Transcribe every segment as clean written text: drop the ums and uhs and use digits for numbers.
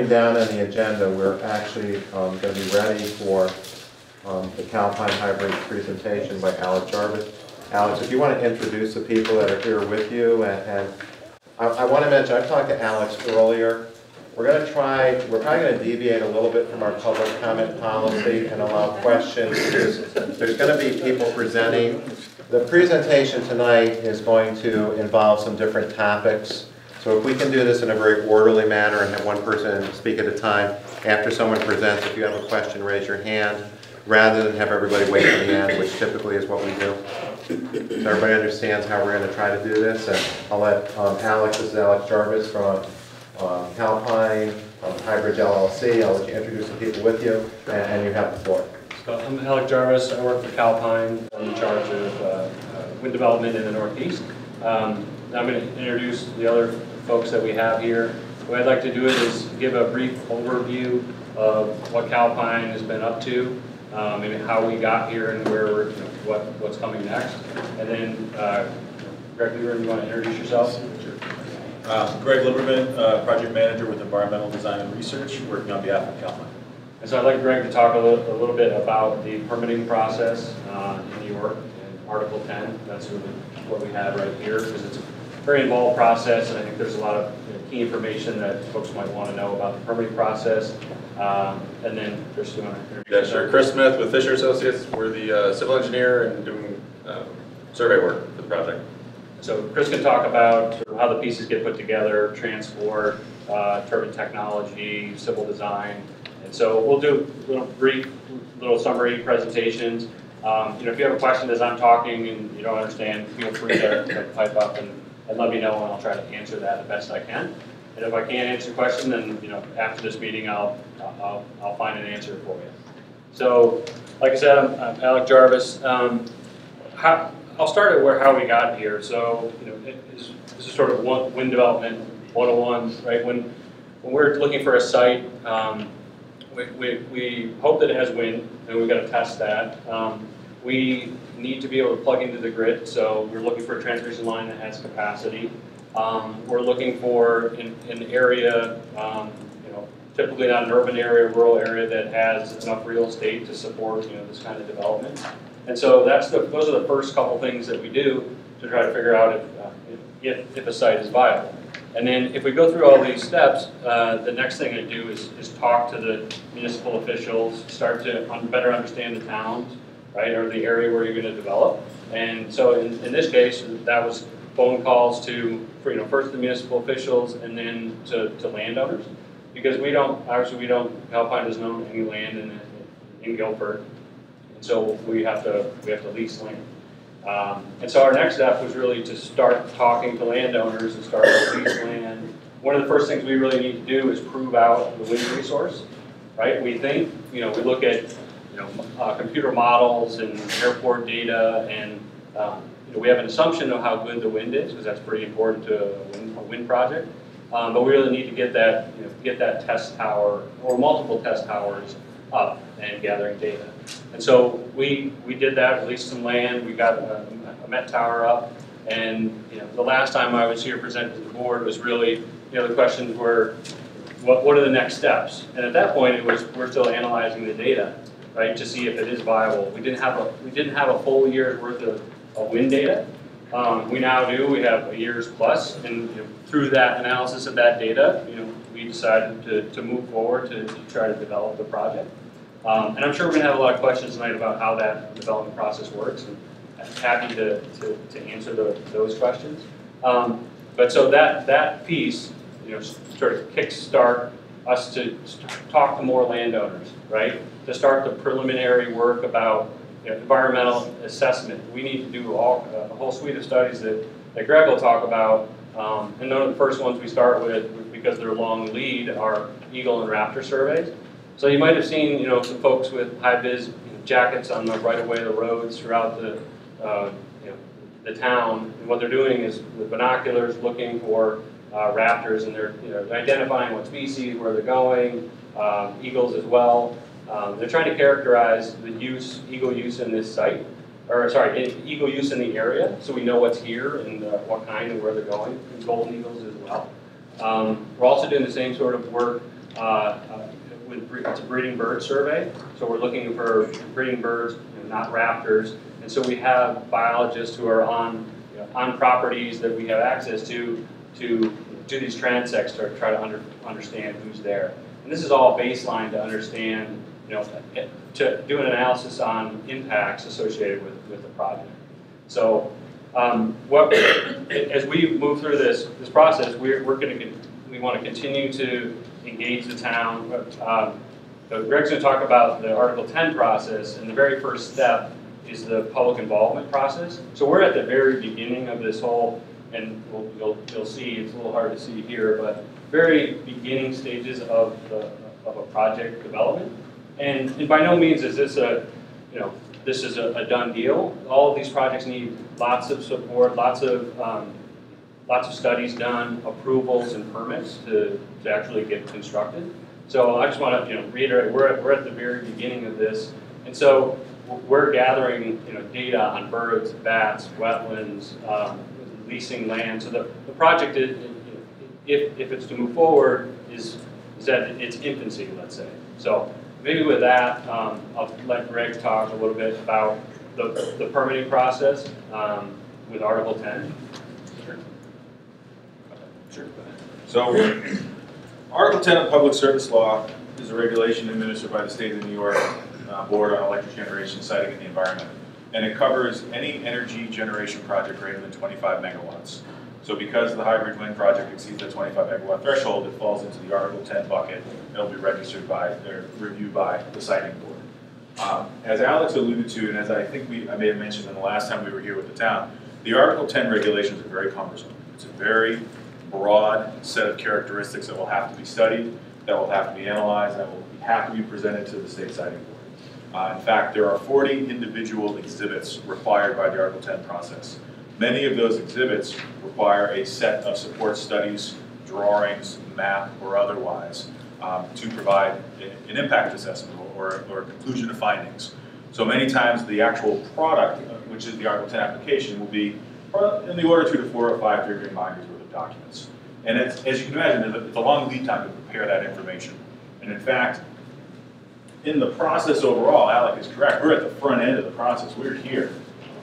moving down on the agenda, we're actually going to be ready for the Calpine hybrid presentation by Alex Jarvis. Alex, if you want to introduce the people that are here with you, and I want to mention, I've talked to Alex earlier. We're probably going to deviate a little bit from our public comment policy and allow questions, because there's going to be people presenting. The presentation tonight is going to involve some different topics. So if we can do this in a very orderly manner and have one person speak at a time, after someone presents, if you have a question, raise your hand, rather than have everybody wait for the end, which typically is what we do. So everybody understands how we're going to try to do this. And I'll let Alex, this is Alex Jarvis from Calpine, Hybrid LLC. I'll let you introduce the people with you, and you have the floor. So I'm Alex Jarvis. I work for Calpine. I'm in charge of wind development in the Northeast. I'm going to introduce the other folks that we have here. What I'd like to do is give a brief overview of what Calpine has been up to, and how we got here and where we're, what's coming next. And then, Greg Lieberman, you want to introduce yourself? Sure. Greg Lieberman, project manager with Environmental Design and Research, working on behalf of Calpine. And so I'd like Greg to talk a little bit about the permitting process in New York and Article 10. That's really what we have right here, because it's a very involved process, and I think there's a lot of key information that folks might want to know about the permitting process. And then Chris, do you want to introduce yourself? Sure. Chris Smith with Fisher Associates. We're the civil engineer and doing survey work for the project. So Chris can talk about sort of how the pieces get put together, transport, turbine technology, civil design. And so we'll do brief summary presentations. If you have a question as I'm talking and you don't understand, feel free to pipe up and let me know, and I'll try to answer that the best I can. And if I can't answer your question, then after this meeting, I'll find an answer for you. So, like I said, I'm Alex Jarvis. I'll start at how we got here. So, this is sort of wind development 101, right? When we're looking for a site, we hope that it has wind, and we've got to test that. We need to be able to plug into the grid, so we're looking for a transmission line that has capacity. We're looking for an area, typically not an urban area, rural area that has enough real estate to support this kind of development. And so those are the first couple things that we do to try to figure out if a site is viable. And then if we go through all these steps, the next thing I do is talk to the municipal officials, start to better understand the towns, right, or the area where you're going to develop. And so in this case, that was phone calls to first the municipal officials and then to landowners, because Calpine doesn't own any land in Guilford, and so we have to lease land. And so our next step was really to start talking to landowners and start to lease land. One of the first things we really need to do is prove out the wind resource, right? We think, we look at computer models and airport data, and we have an assumption of how good the wind is, because that's pretty important to a wind project. But we really need to get that test tower or multiple test towers up and gathering data. And so we did that, released some land, we got a Met tower up, and the last time I was here presenting to the board was really the questions were, what are the next steps? And at that point, we're still analyzing the data, right, to see if it is viable. We didn't have a full year's worth of wind data. We now do. We have a year's plus, and through that analysis of that data, we decided to move forward to try to develop the project. And I'm sure we're going to have a lot of questions tonight about how that development process works, and I'm happy to answer those questions. But so that piece, sort of kickstart us to talk to more landowners, right? To start the preliminary work about environmental assessment. We need to do a whole suite of studies that Greg will talk about. And one of the first ones we start with, because they're long lead, are eagle and raptor surveys. So you might have seen, some folks with high-vis jackets on the right-of-way of the roads throughout the town. And what they're doing is with binoculars looking for raptors, and they're identifying what species, where they're going, eagles as well. They're trying to characterize the eagle use in this site, eagle use in the area, so we know what's here and what kind and where they're going, and golden eagles as well. We're also doing the same sort of work it's a breeding bird survey. So we're looking for breeding birds, not raptors. And so we have biologists who are on properties that we have access to do these transects to try to understand who's there. And this is all baseline to understand, to do an analysis on impacts associated with the project. So as we move through this process, we want to continue to engage the town. So Greg's going to talk about the Article 10 process, and the very first step is the public involvement process. So we're at the very beginning of this whole, and you'll see, it's a little hard to see here, but very beginning stages of a project development. And by no means is this this is a done deal. All of these projects need lots of support, lots of studies done, approvals and permits to actually get constructed. So I just want to reiterate, we're at the very beginning of this, and so we're gathering data on birds, bats, wetlands, leasing land. So the project is, if it's to move forward, is at its infancy, let's say. So maybe with that, I'll let Greg talk a little bit about the permitting process with Article 10. Sure. So, Article 10 of Public Service Law is a regulation administered by the State of New York Board on Electric Generation, Siting, and the Environment. And it covers any energy generation project greater than 25 megawatts. So because the hybrid wind project exceeds the 25 megawatt threshold, it falls into the Article 10 bucket. It'll be registered by, or reviewed by the Siting Board. As Alex alluded to, and as I think I may have mentioned in the last time we were here with the town, the Article 10 regulations are very cumbersome. It's a very broad set of characteristics that will have to be studied, that will have to be analyzed, that will have to be presented to the State Siting Board. In fact, there are 40 individual exhibits required by the Article 10 process. Many of those exhibits require a set of support studies, drawings, map, or otherwise, to provide an impact assessment or a conclusion of findings. So many times the actual product, which is the Article 10 application, will be in the order 2 to 4 or 5 year binders worth of documents. And as you can imagine, it's a long lead time to prepare that information. And in fact, in the process overall, Alec is correct. We're at the front end of the process. We're here.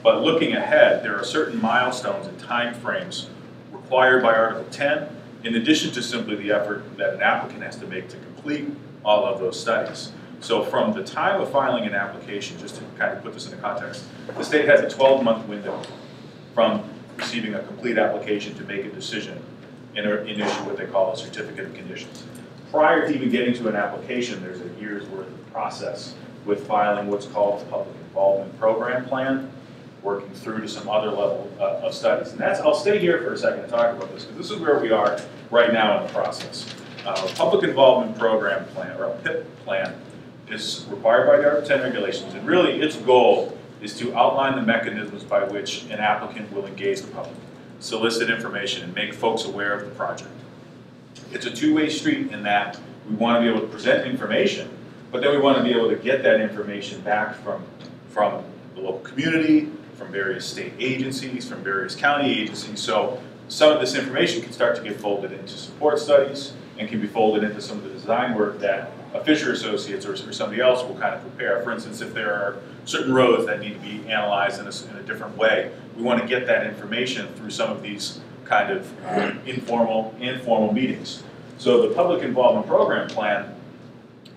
But looking ahead, there are certain milestones and time frames required by Article 10, in addition to simply the effort that an applicant has to make to complete all of those studies. So from the time of filing an application, just to kind of put this into context, the state has a 12-month window from receiving a complete application to make a decision and issue what they call a certificate of conditions. Prior to even getting to an application, there's a year's worth of process with filing what's called the Public Involvement Program Plan, working through to some other level of studies. And I'll stay here for a second to talk about this, because this is where we are right now in the process. Public Involvement Program Plan, or a PIP plan, is required by the Article 10 regulations, and really its goal is to outline the mechanisms by which an applicant will engage the public, solicit information, and make folks aware of the project. It's a two-way street in that we want to be able to present information, but then we want to be able to get that information back from the local community, from various state agencies, from various county agencies. So some of this information can start to get folded into support studies and can be folded into some of the design work that Fisher Associates or somebody else will kind of prepare. For instance, if there are certain roads that need to be analyzed in a different way, we want to get that information through some of these kind of informal meetings. So the Public Involvement Program Plan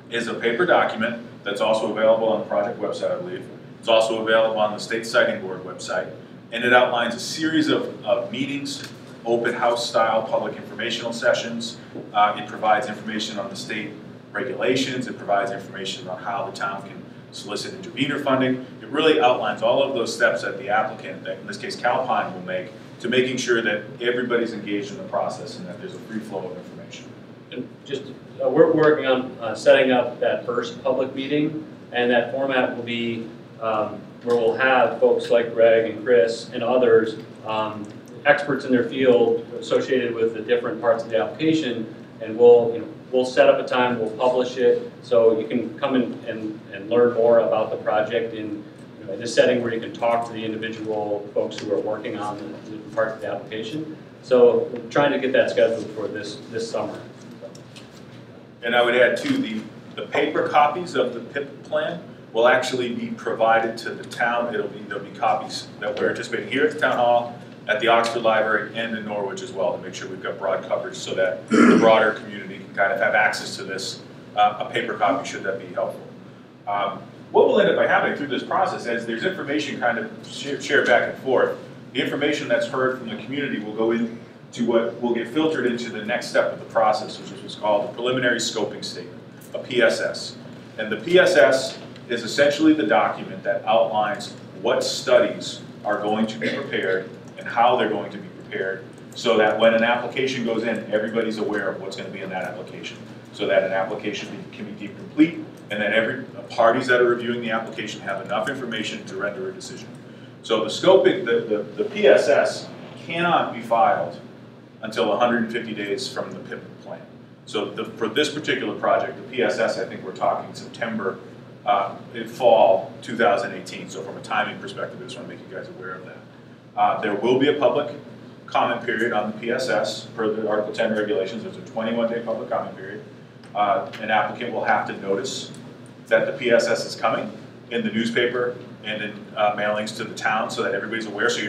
is a paper document that's also available on the project website, I believe. It's also available on the State Siting Board website, and it outlines a series of meetings, open house style public informational sessions. It provides information on the state regulations. It provides information on how the town can solicit intervenor funding. It really outlines all of those steps that the applicant, in this case Calpine, will make to making sure that everybody's engaged in the process and that there's a free flow of information. And just, we're working on setting up that first public meeting, and that format will be where we'll have folks like Greg and Chris and others, experts in their field associated with the different parts of the application, and we'll set up a time, we'll publish it, so you can come in and learn more about the project in this setting where you can talk to the individual folks who are working on the parts of the application. So we're trying to get that scheduled for this summer. And I would add too, the paper copies of the PIP plan will actually be provided to the town. There'll be copies that we're anticipating here at the town hall, at the Oxford Library, and in Norwich as well, to make sure we've got broad coverage so that the broader community can kind of have access to this, a paper copy should that be helpful. What will end up by happening through this process is there's information kind of shared back and forth. The information that's heard from the community will go into what will get filtered into the next step of the process, which is what's called a preliminary scoping statement, a PSS. And the PSS is essentially the document that outlines what studies are going to be prepared and how they're going to be prepared, so that when an application goes in, everybody's aware of what's going to be in that application, so that an application can be deemed complete, and that parties that are reviewing the application have enough information to render a decision. So the scoping, the PSS cannot be filed until 150 days from the PIP plan. So for this particular project, the PSS, I think we're talking September, fall 2018. So from a timing perspective, I just want to make you guys aware of that. There will be a public comment period on the PSS per the Article 10 regulations. There's a 21-day public comment period. An applicant will have to notice that the PSS is coming in the newspaper and in mailings to the town, so that everybody's aware, so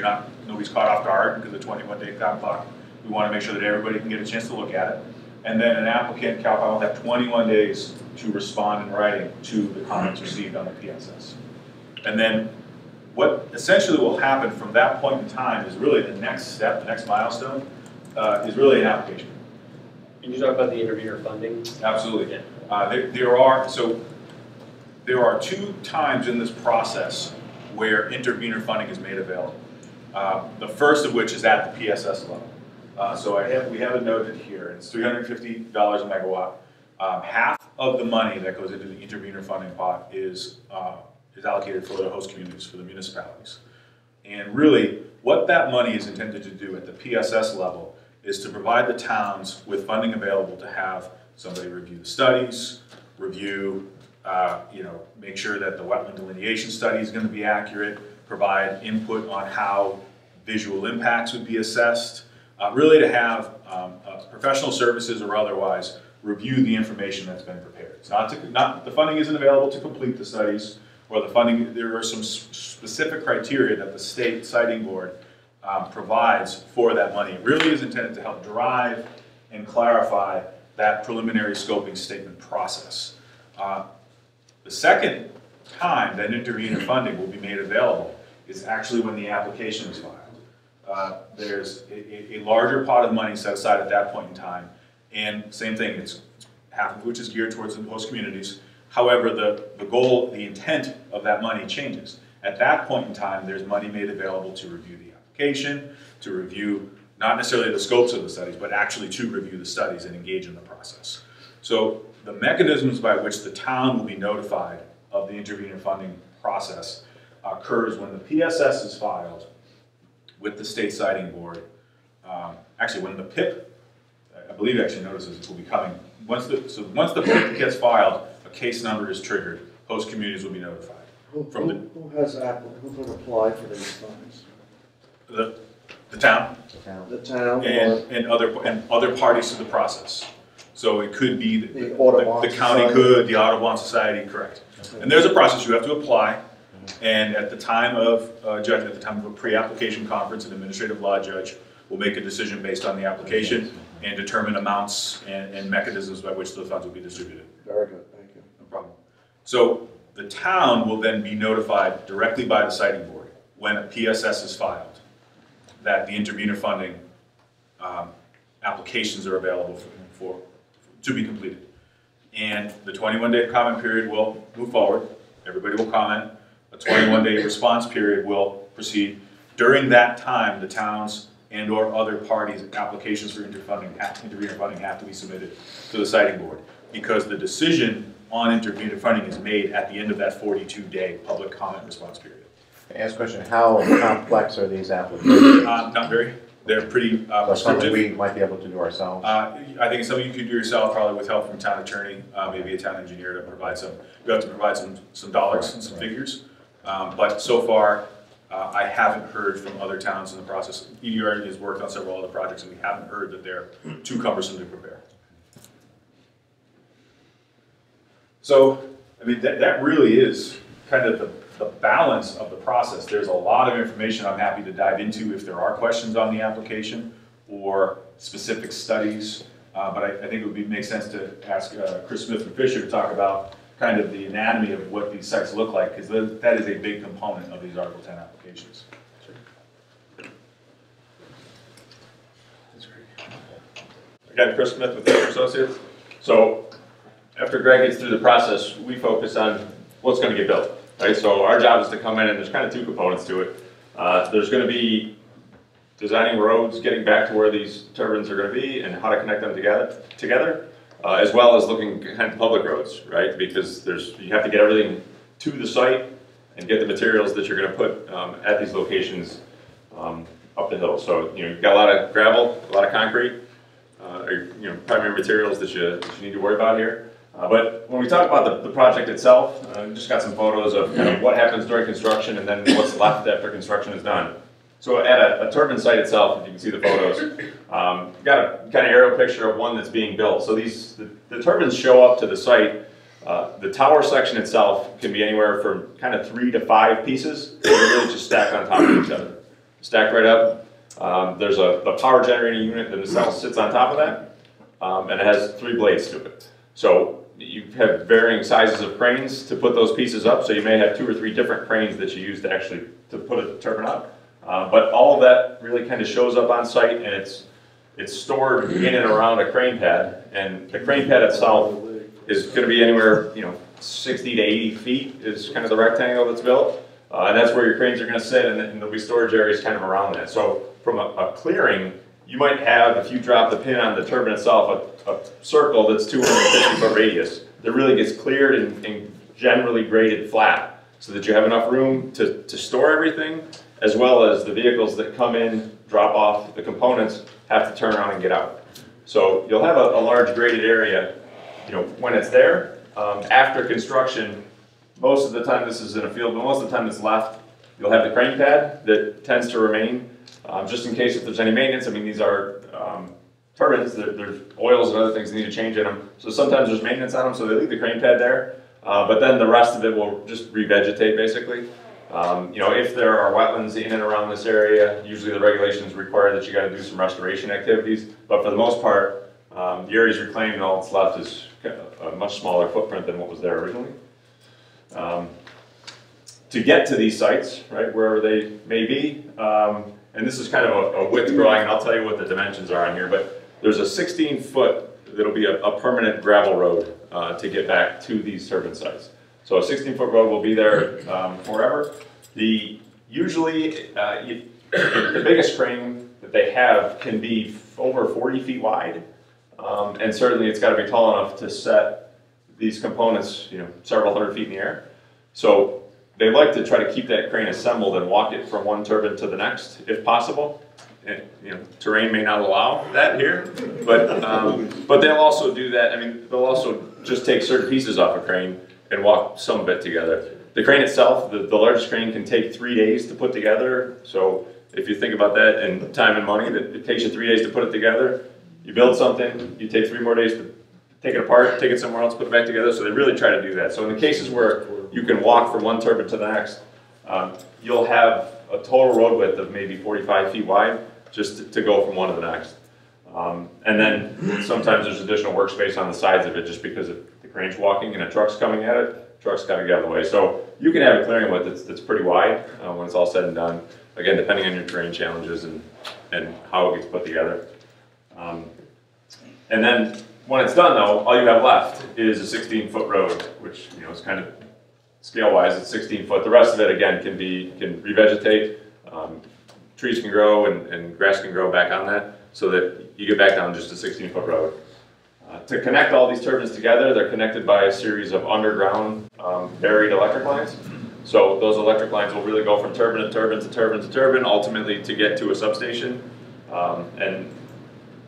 nobody's caught off guard because of the 21-day time clock. We want to make sure that everybody can get a chance to look at it. And then an applicant, Calpine, will have 21 days to respond in writing to the comments received on the PSS. And then what essentially will happen from that point in time is really the next step, the next milestone, is really an application. Can you talk about the intervenor funding? Absolutely. Yeah. There are two times in this process where intervenor funding is made available. The first of which is at the PSS level. So we have it noted here. It's $350 a megawatt. Half of the money that goes into the intervenor funding pot is allocated for the host communities, for the municipalities. And really, what that money is intended to do at the PSS level is to provide the towns with funding available to have somebody review the studies, make sure that the wetland delineation study is going to be accurate, provide input on how visual impacts would be assessed, really to have professional services or otherwise review the information that's been prepared. It's the funding isn't available to complete the studies, or the funding, there are some specific criteria that the state siting board provides for that money. It really is intended to help drive and clarify that preliminary scoping statement process. The second time that intervenor funding will be made available is actually when the application is filed. There's a larger pot of money set aside at that point in time, and same thing, it's half of which is geared towards the host communities. However, the goal, the intent of that money changes. At that point in time, there's money made available to review the application, to review not necessarily the scopes of the studies, but actually to review the studies and engage in the process. So the mechanisms by which the town will be notified of the intervenor funding process occurs when the PSS is filed with the state siting board. Actually, when the PIP, I believe actually notices it will be coming. Once the PIP gets filed, a case number is triggered. Host communities will be notified. Who can apply for these funds? The town. The town and other parties to the process. So it could be the county Society. could, the Audubon Society, correct. Okay. And there's a process you have to apply, and at the time of judgment, at the time of a pre-application conference, an administrative law judge will make a decision based on the application and determine amounts and mechanisms by which the funds will be distributed. Very good, thank you. No problem. So the town will then be notified directly by the siting board when a PSS is filed that the intervenor funding applications are available to be completed. And the 21-day comment period will move forward. Everybody will comment. A 21-day response period will proceed. During that time, the towns and or other parties' applications for intervenor funding have to be submitted to the siting board, because the decision on intervenor funding is made at the end of that 42-day public comment response period. Ask a question, how complex are these applications? Not very. They're pretty Something we might be able to do ourselves? I think it's something you could do yourself, probably with help from town attorney, maybe a town engineer to provide some. You have to provide some dollars and some figures. But so far, I haven't heard from other towns in the process. EDR has worked on several other projects, and we haven't heard that they're too cumbersome to prepare. So, I mean, that really is kind of the balance of the process. There's a lot of information I'm happy to dive into if there are questions on the application or specific studies. But I think it would make sense to ask Chris Smith and Fisher to talk about kind of the anatomy of what these sites look like, because that is a big component of these Article 10 applications. Again, Chris Smith with Fisher Associates. So after Greg gets through the process, we focus on what's going to get built, right? So our job is to come in, and there's kind of two components to it. There's going to be designing roads, getting back to where these turbines are going to be, and how to connect them together, as well as looking at public roads, right? Because you have to get everything to the site and get the materials that you're going to put at these locations up the hill. So you've got a lot of gravel, a lot of concrete. Primary materials that you need to worry about here. But when we talk about the project itself, just got some photos of kind of what happens during construction and then what's left after construction is done. So at a turbine site itself, if you can see the photos, got a kind of aerial picture of one that's being built. So the turbines show up to the site. The tower section itself can be anywhere from kind of 3 to 5 pieces. They're really just stacked on top of each other. Stacked right up. There's a power generating unit that itself sits on top of that, and it has 3 blades to it. So you have varying sizes of cranes to put those pieces up, so you may have 2 or 3 different cranes that you use to put a turbine up. But all of that really kind of shows up on site, and it's stored in and around a crane pad, and the crane pad itself is going to be anywhere 60 to 80 feet is kind of the rectangle that's built. And that's where your cranes are going to sit, and there'll be storage areas kind of around that. So from a clearing, you might have, if you drop the pin on the turbine itself, a circle that's 250 foot radius that really gets cleared and generally graded flat so that you have enough room to store everything, as well as the vehicles that come in, drop off the components, have to turn around and get out. So you'll have a large graded area when it's there. After construction, most of the time this is in a field, but most of the time it's left. You'll have the crane pad that tends to remain, just in case if there's any maintenance. I mean, these are turbines, there's oils and other things that need to change in them. So sometimes there's maintenance on them, so they leave the crane pad there. But then the rest of it will just revegetate, basically. If there are wetlands in and around this area, usually the regulations require that you got to do some restoration activities. But for the most part, the area is reclaimed, and all that's left is a much smaller footprint than what was there originally. To get to these sites, right, wherever they may be, and this is kind of a width drawing, and I'll tell you what the dimensions are on here, but there's a 16-foot that'll be a permanent gravel road to get back to these turbine sites. So a 16-foot road will be there forever. Usually the biggest crane that they have can be over 40 feet wide, and certainly it's got to be tall enough to set these components, several hundred feet in the air. So they like to try to keep that crane assembled and walk it from one turbine to the next, if possible. And, terrain may not allow that here, but they'll also do that. I mean, they'll also just take certain pieces off a crane and walk some of it together. The crane itself, the largest crane, can take 3 days to put together. So if you think about that in time and money, that it takes you 3 days to put it together. You build something, you take 3 more days to take it apart, take it somewhere else, put it back together. So they really try to do that. So in the cases where you can walk from one turbine to the next, you'll have a total road width of maybe 45 feet wide just to go from one to the next. And then sometimes there's additional workspace on the sides of it just because of the crane's walking and a truck's coming at it, truck's got to get out of the way. So you can have a clearing width that's pretty wide when it's all said and done. Again, depending on your terrain challenges and how it gets put together. And then when it's done though, all you have left is a 16-foot road, which is kind of scale-wise, it's 16 foot. The rest of it again can revegetate. Trees can grow and grass can grow back on that, so that you get back down just a 16-foot road. To connect all these turbines together, they're connected by a series of underground buried electric lines. So those electric lines will really go from turbine to turbine to turbine to turbine, ultimately to get to a substation. I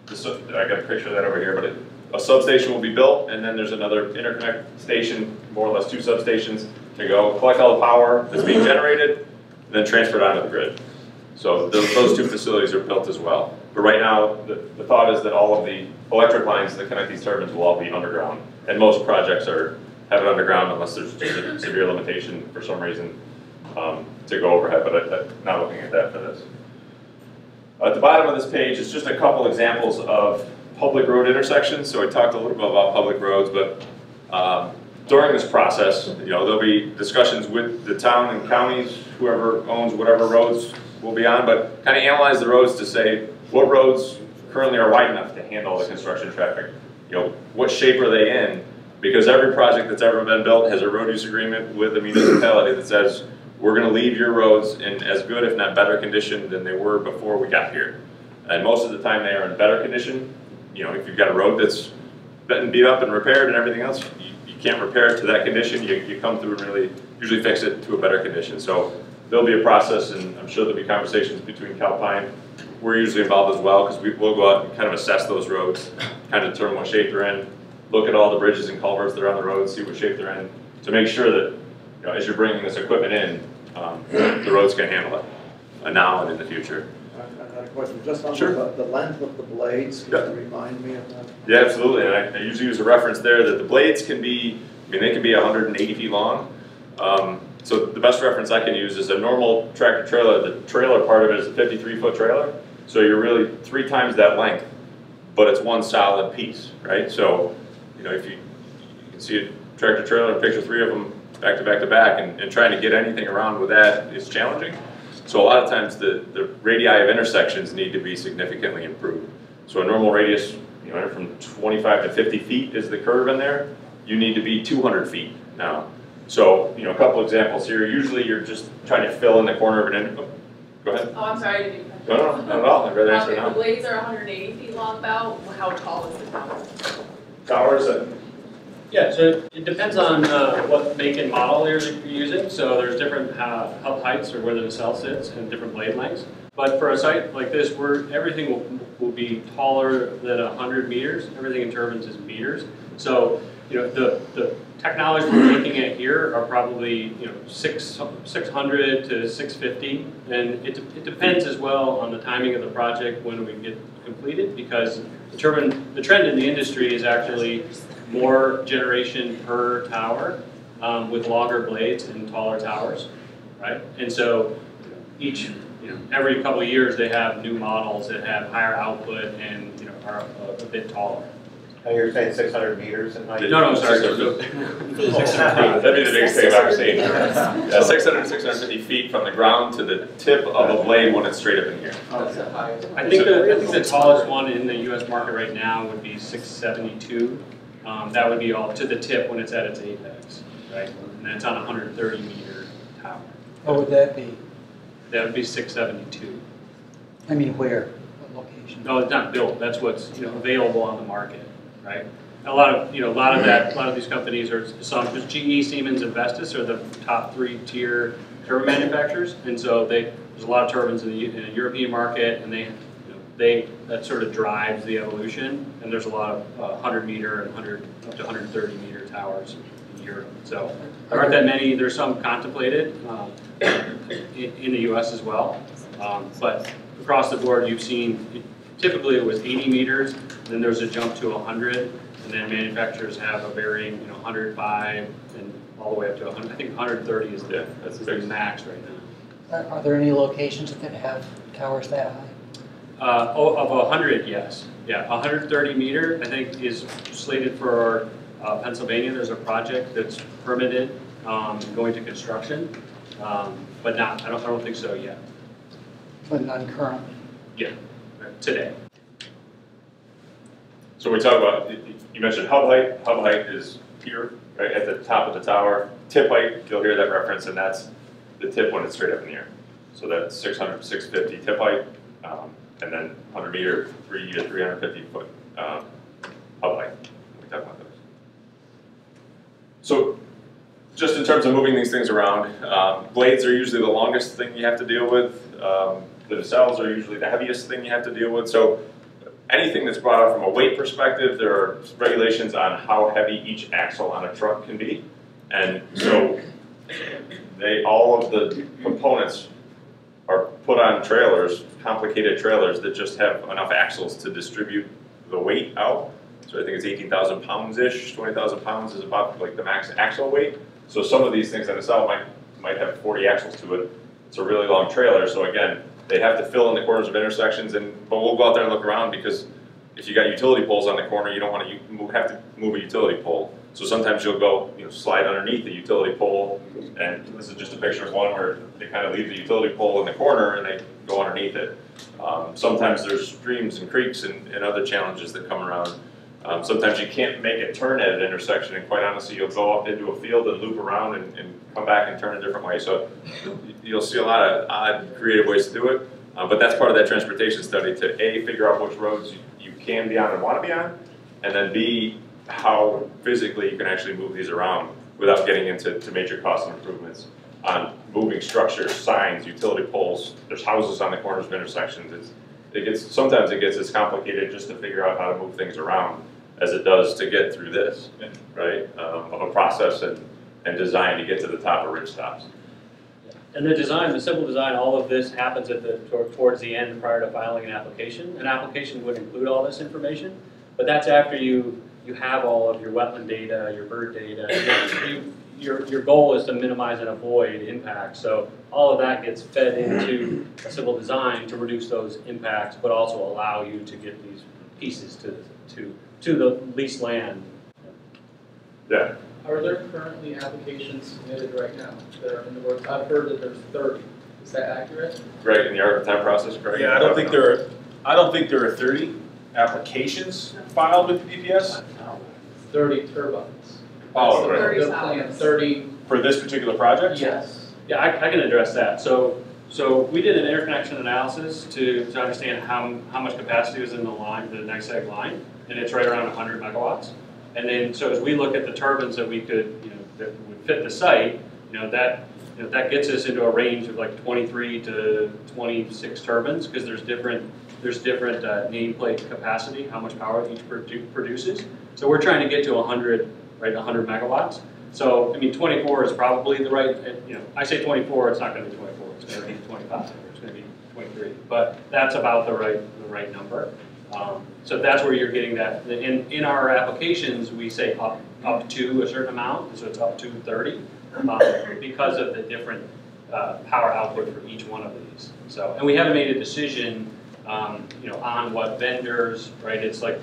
got a picture of that over here, but a substation will be built, and then there's another interconnect station, more or less 2 substations, to go collect all the power that's being generated, and then transfer it onto the grid. So those 2 facilities are built as well. But right now, the thought is that all of the electric lines that connect these turbines will all be underground. And most projects are have it underground unless there's just a severe limitation for some reason to go overhead, but I'm not looking at that for this. At the bottom of this page is just a couple examples of public road intersections. So I talked a little bit about public roads, but during this process, there'll be discussions with the town and counties, whoever owns whatever roads will be on, but kind of analyze the roads to say what roads currently are wide enough to handle the construction traffic. What shape are they in? Because every project that's ever been built has a road use agreement with the municipality that says, we're going to leave your roads in as good, if not better condition than they were before we got here. And most of the time they are in better condition. If you've got a road that's been beat up and repaired and everything else, you can't repair it to that condition. You come through and really usually fix it to a better condition. So there'll be a process, and I'm sure there'll be conversations between Calpine. We're usually involved as well, because we'll go out and kind of assess those roads, kind of determine what shape they're in, look at all the bridges and culverts that are on the road, see what shape they're in, to make sure that as you're bringing this equipment in, the roads can handle it now and in the future. I had a question, just on Sure. the length of the blades, can you remind me of that? Yeah, absolutely, and I usually use a reference there that the blades can be, they can be 180 feet long. So the best reference I can use is a normal tractor trailer. The trailer part of it is a 53-foot trailer, so you're really 3 times that length, but it's one solid piece, right? So, if you can see a tractor trailer and picture 3 of them back to back to back, and trying to get anything around with that is challenging. So a lot of times the radii of intersections need to be significantly improved. So a normal radius, from 25 to 50 feet is the curve in there. You need to be 200 feet now. So, a couple examples here. Usually you're just trying to fill in the corner of an end. Go ahead. Oh, I'm sorry, I didn't even. No, not at all. I'd rather answer If now. the blades are 180 feet long about, how tall is the tower? Towers. Yeah, so it depends on what make and model you're using. So there's different hub heights or where the nacelle sits and different blade lengths. But for a site like this, where everything will be taller than 100 meters, everything in turbines is meters. So the technology we're looking at here are probably 600 to 650, and it depends as well on the timing of the project when we get completed, because the trend in the industry is actually more generation per tower with longer blades and taller towers, right? And so every couple of years they have new models that have higher output and are a bit taller. Now you're saying 600 meters in height? No, sorry. 600 feet. That'd be the biggest thing I've ever seen. Yeah, 600 to 650 feet from the ground to the tip of a blade when it's straight up in here. I think the tallest one in the U.S. market right now would be 672. That would be all to the tip when it's at its apex, right? And that's on a 130-meter tower. What would that be? That would be 672. I mean, where? What location? No, it's not built. That's what's available on the market, right? A lot of these companies are just GE, Siemens, and Vestas are the top 3-tier turbine manufacturers, and so there's a lot of turbines in the European market, and that sort of drives the evolution. And there's a lot of 100-meter and up to 130-meter towers in Europe. So there aren't that many. There's some contemplated in the U.S. as well, but across the board, you've seen typically it was 80 meters, then there's a jump to 100, and then manufacturers have a varying 105 and all the way up to 100. I think 130 is the max right now. Are there any locations that have towers that high? Of 100, yes. Yeah, 130 meter, I think, is slated for Pennsylvania. There's a project that's permitted, going to construction, but I don't think so yet. But none currently? Yeah, today. So we talk about, you mentioned hub height. Hub height is here, right at the top of the tower. Tip height, you'll hear that reference, and that's the tip when it's straight up in the air. So that's 600, 650 tip height, and then 100 meter, 3 to 350 foot hub height. We talk about those. So just in terms of moving these things around, blades are usually the longest thing you have to deal with. The nacelles are usually the heaviest thing you have to deal with. So anything that's brought up from a weight perspective, there are regulations on how heavy each axle on a truck can be. And so all of the components are put on trailers, complicated trailers that just have enough axles to distribute the weight out. So I think it's 18,000 pounds-ish, 20,000 pounds is about like the max axle weight. So some of these things on the south might have 40 axles to it. It's a really long trailer, so again, they have to fill in the corners of intersections, but we'll go out there and look around because if you got utility poles on the corner, you don't want to have to move a utility pole. So sometimes you'll go, slide underneath the utility pole, and this is just a picture of one where they kind of leave the utility pole in the corner and they go underneath it. Sometimes there's streams and creeks and other challenges that come around. Sometimes you can't make a turn at an intersection, and quite honestly, you'll go up into a field and loop around and come back and turn a different way. So you'll see a lot of odd, creative ways to do it. But that's part of that transportation study to A, figure out which roads you can be on and want to be on, and then B, how physically you can actually move these around without getting into major cost improvements on moving structures, signs, utility poles. There's houses on the corners of intersections. Sometimes it gets as complicated just to figure out how to move things around as it does to get through this, right? Of a process and design to get to the top of ridge stops. And the design, the simple design, all of this happens towards the end prior to filing an application. An application would include all this information, but that's after you have all of your wetland data, your bird data. Your goal is to minimize and avoid impacts. So all of that gets fed into a civil design to reduce those impacts, but also allow you to get these pieces to the leased land. Yeah. Are there currently applications submitted right now that are in the works? I've heard that there's 30. Is that accurate? Right, in the Arc-of-Time process, correct? Yeah, I don't think there are 30 applications filed with the DPS 30 turbines. Oh, right. Thirty The plan, 30, for this particular project. yes. Yeah, I can address that. So we did an interconnection analysis to understand how much capacity was in the line, the NYSEG line, and it's right around 100 megawatts. And then, so as we look at the turbines that we could, that would fit the site, that gets us into a range of like 23 to 26 turbines because there's different nameplate capacity, how much power each produces. So we're trying to get to 100, right, 100 megawatts. So, I mean, 24 is probably the right, I say 24, it's not going to be 24, it's going to be 25, or it's going to be 23. But that's about the right number. So that's where you're getting that. In our applications, we say up to a certain amount, so it's up to 30, because of the different power output for each one of these. So, and we haven't made a decision, on what vendors, right? It's like,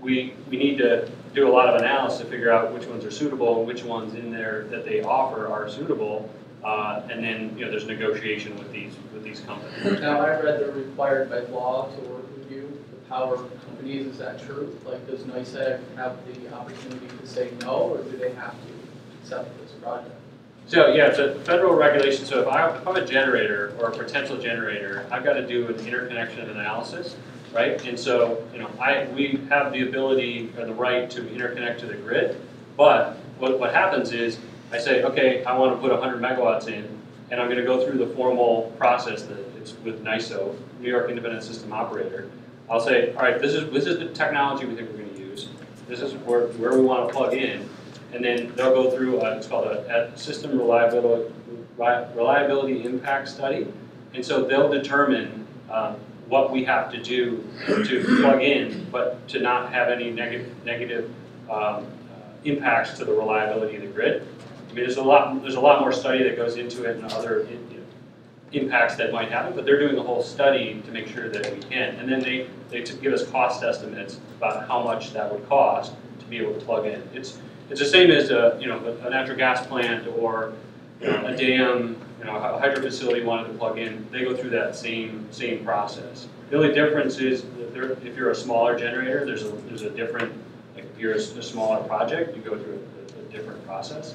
we need to do a lot of analysis to figure out which ones are suitable and which ones in there that they offer are suitable, and then there's negotiation with these companies. Now, I read they're required by law to work with you, the power companies. Is that true? Like, does NYSEG have the opportunity to say no, or do they have to accept this project? So yeah, it's a federal regulation. So if I'm a generator or a potential generator, I've got to do an interconnection analysis, right? And so we have the ability or the right to interconnect to the grid. But what happens is I say, okay, I want to put 100 megawatts in, and I'm going to go through the formal process that it's with NYSO, New York Independent System Operator. I'll say, all right, this is the technology we think we're going to use. This is where we want to plug in. And then they'll go through, it's called a system reliability impact study. And so they'll determine what we have to do to plug in, but to not have any negative impacts to the reliability of the grid. I mean, there's a lot more study that goes into it and other impacts that might happen, but they're doing a whole study to make sure that we can. And then they give us cost estimates about how much that would cost to be able to plug in. It's the same as a natural gas plant or a dam, a hydro facility wanted to plug in. They go through that same process. The only difference is that if you're a smaller generator, there's a different. Like if you're a smaller project, you go through a different process.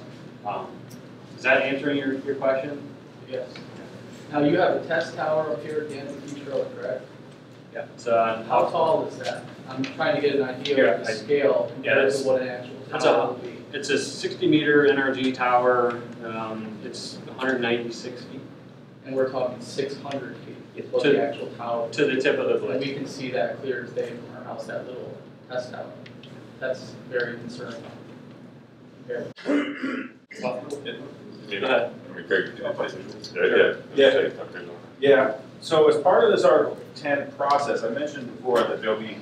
Is that answering your question? Yes. Now, you have a test tower up here at the end of each road, correct? Yeah. So how tall is that? I'm trying to get an idea of the scale compared to what an actual tower would be. It's a 60-meter NRG tower. It's 196 feet. And we're talking 600 feet is what the actual tower. To the tip of the And blade. we can see that clear as day from our house, that little test tower. That's very concerning. Very. Go ahead. Yeah. So as part of this Article 10 process, I mentioned before that there'll be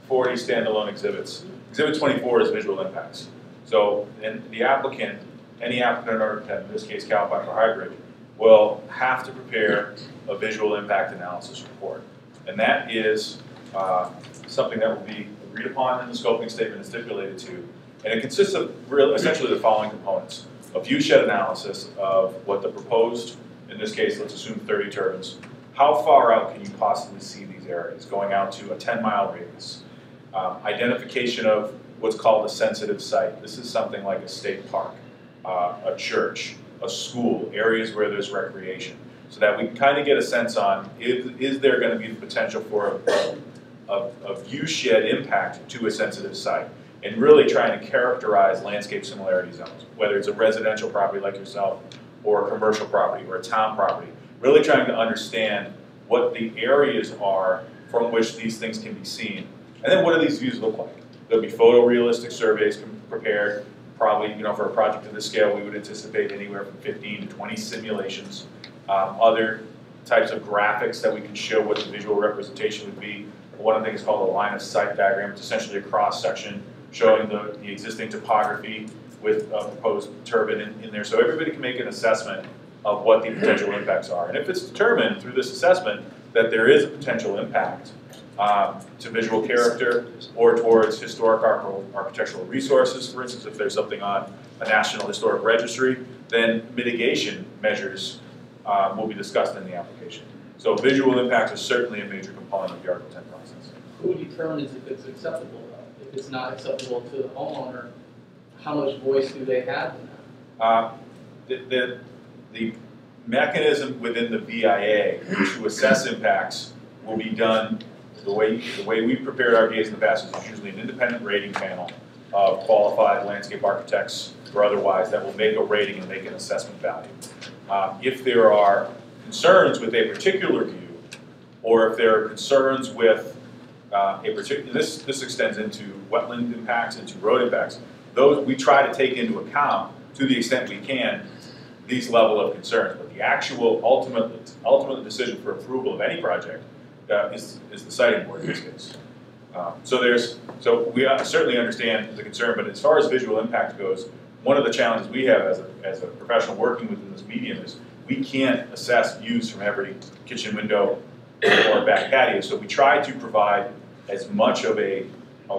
40 standalone exhibits. Exhibit 24 is visual impacts. So, and the applicant, any applicant or in this case Calpine or Hybrid, will have to prepare a visual impact analysis report. And that is something that will be agreed upon in the scoping statement and stipulated to. And it consists of essentially the following components. A viewshed analysis of what the proposed, in this case, let's assume 30 turbines. How far out can you possibly see these areas, going out to a 10-mile radius? Identification of what's called a sensitive site. This is something like a state park, a church, a school, areas where there's recreation, so that we can kind of get a sense on, is there going to be the potential for a viewshed impact to a sensitive site, and really trying to characterize landscape similarity zones, whether it's a residential property like yourself, or a commercial property, or a town property, really trying to understand what the areas are from which these things can be seen. And then what do these views look like? There'll be photorealistic surveys prepared. Probably, for a project of this scale, we would anticipate anywhere from 15 to 20 simulations. Other types of graphics that we can show what the visual representation would be. One of the things is called a line of sight diagram. It's essentially a cross section showing the existing topography with a proposed turbine in there. So everybody can make an assessment of what the potential impacts are. And if it's determined through this assessment that there is a potential impact to visual character or towards historic architectural resources, for instance, if there's something on a National Historic Registry, then mitigation measures will be discussed in the application. So visual impact is certainly a major component of the Article 10 process. Who determines if it's acceptable though? If it's not acceptable to the homeowner, how much voice do they have in that? The mechanism within the VIA to assess impacts will be done the way we've prepared our GAs in the past is there's usually an independent rating panel of qualified landscape architects or otherwise that will make a rating and make an assessment value. If there are concerns with a particular view, or if there are concerns with a particular, this extends into wetland impacts, into road impacts, those we try to take into account to the extent we can these level of concerns. But the actual ultimate decision for approval of any project is the siting board in this case. So we certainly understand the concern, but as far as visual impact goes, one of the challenges we have as a professional working within this medium is we can't assess views from every kitchen window or back patio. So we try to provide as much of a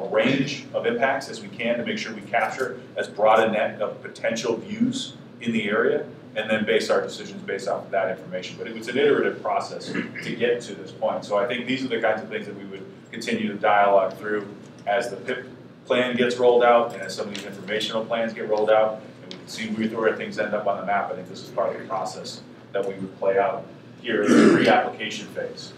range of impacts as we can to make sure we capture as broad a net of potential views in the area, and then base our decisions based off of that information. But it was an iterative process to get to this point. So I think these are the kinds of things that we would continue to dialogue through as the PIP plan gets rolled out and as some of these informational plans get rolled out, and we can see where things end up on the map. I think this is part of the process that we would play out here in the pre-application phase.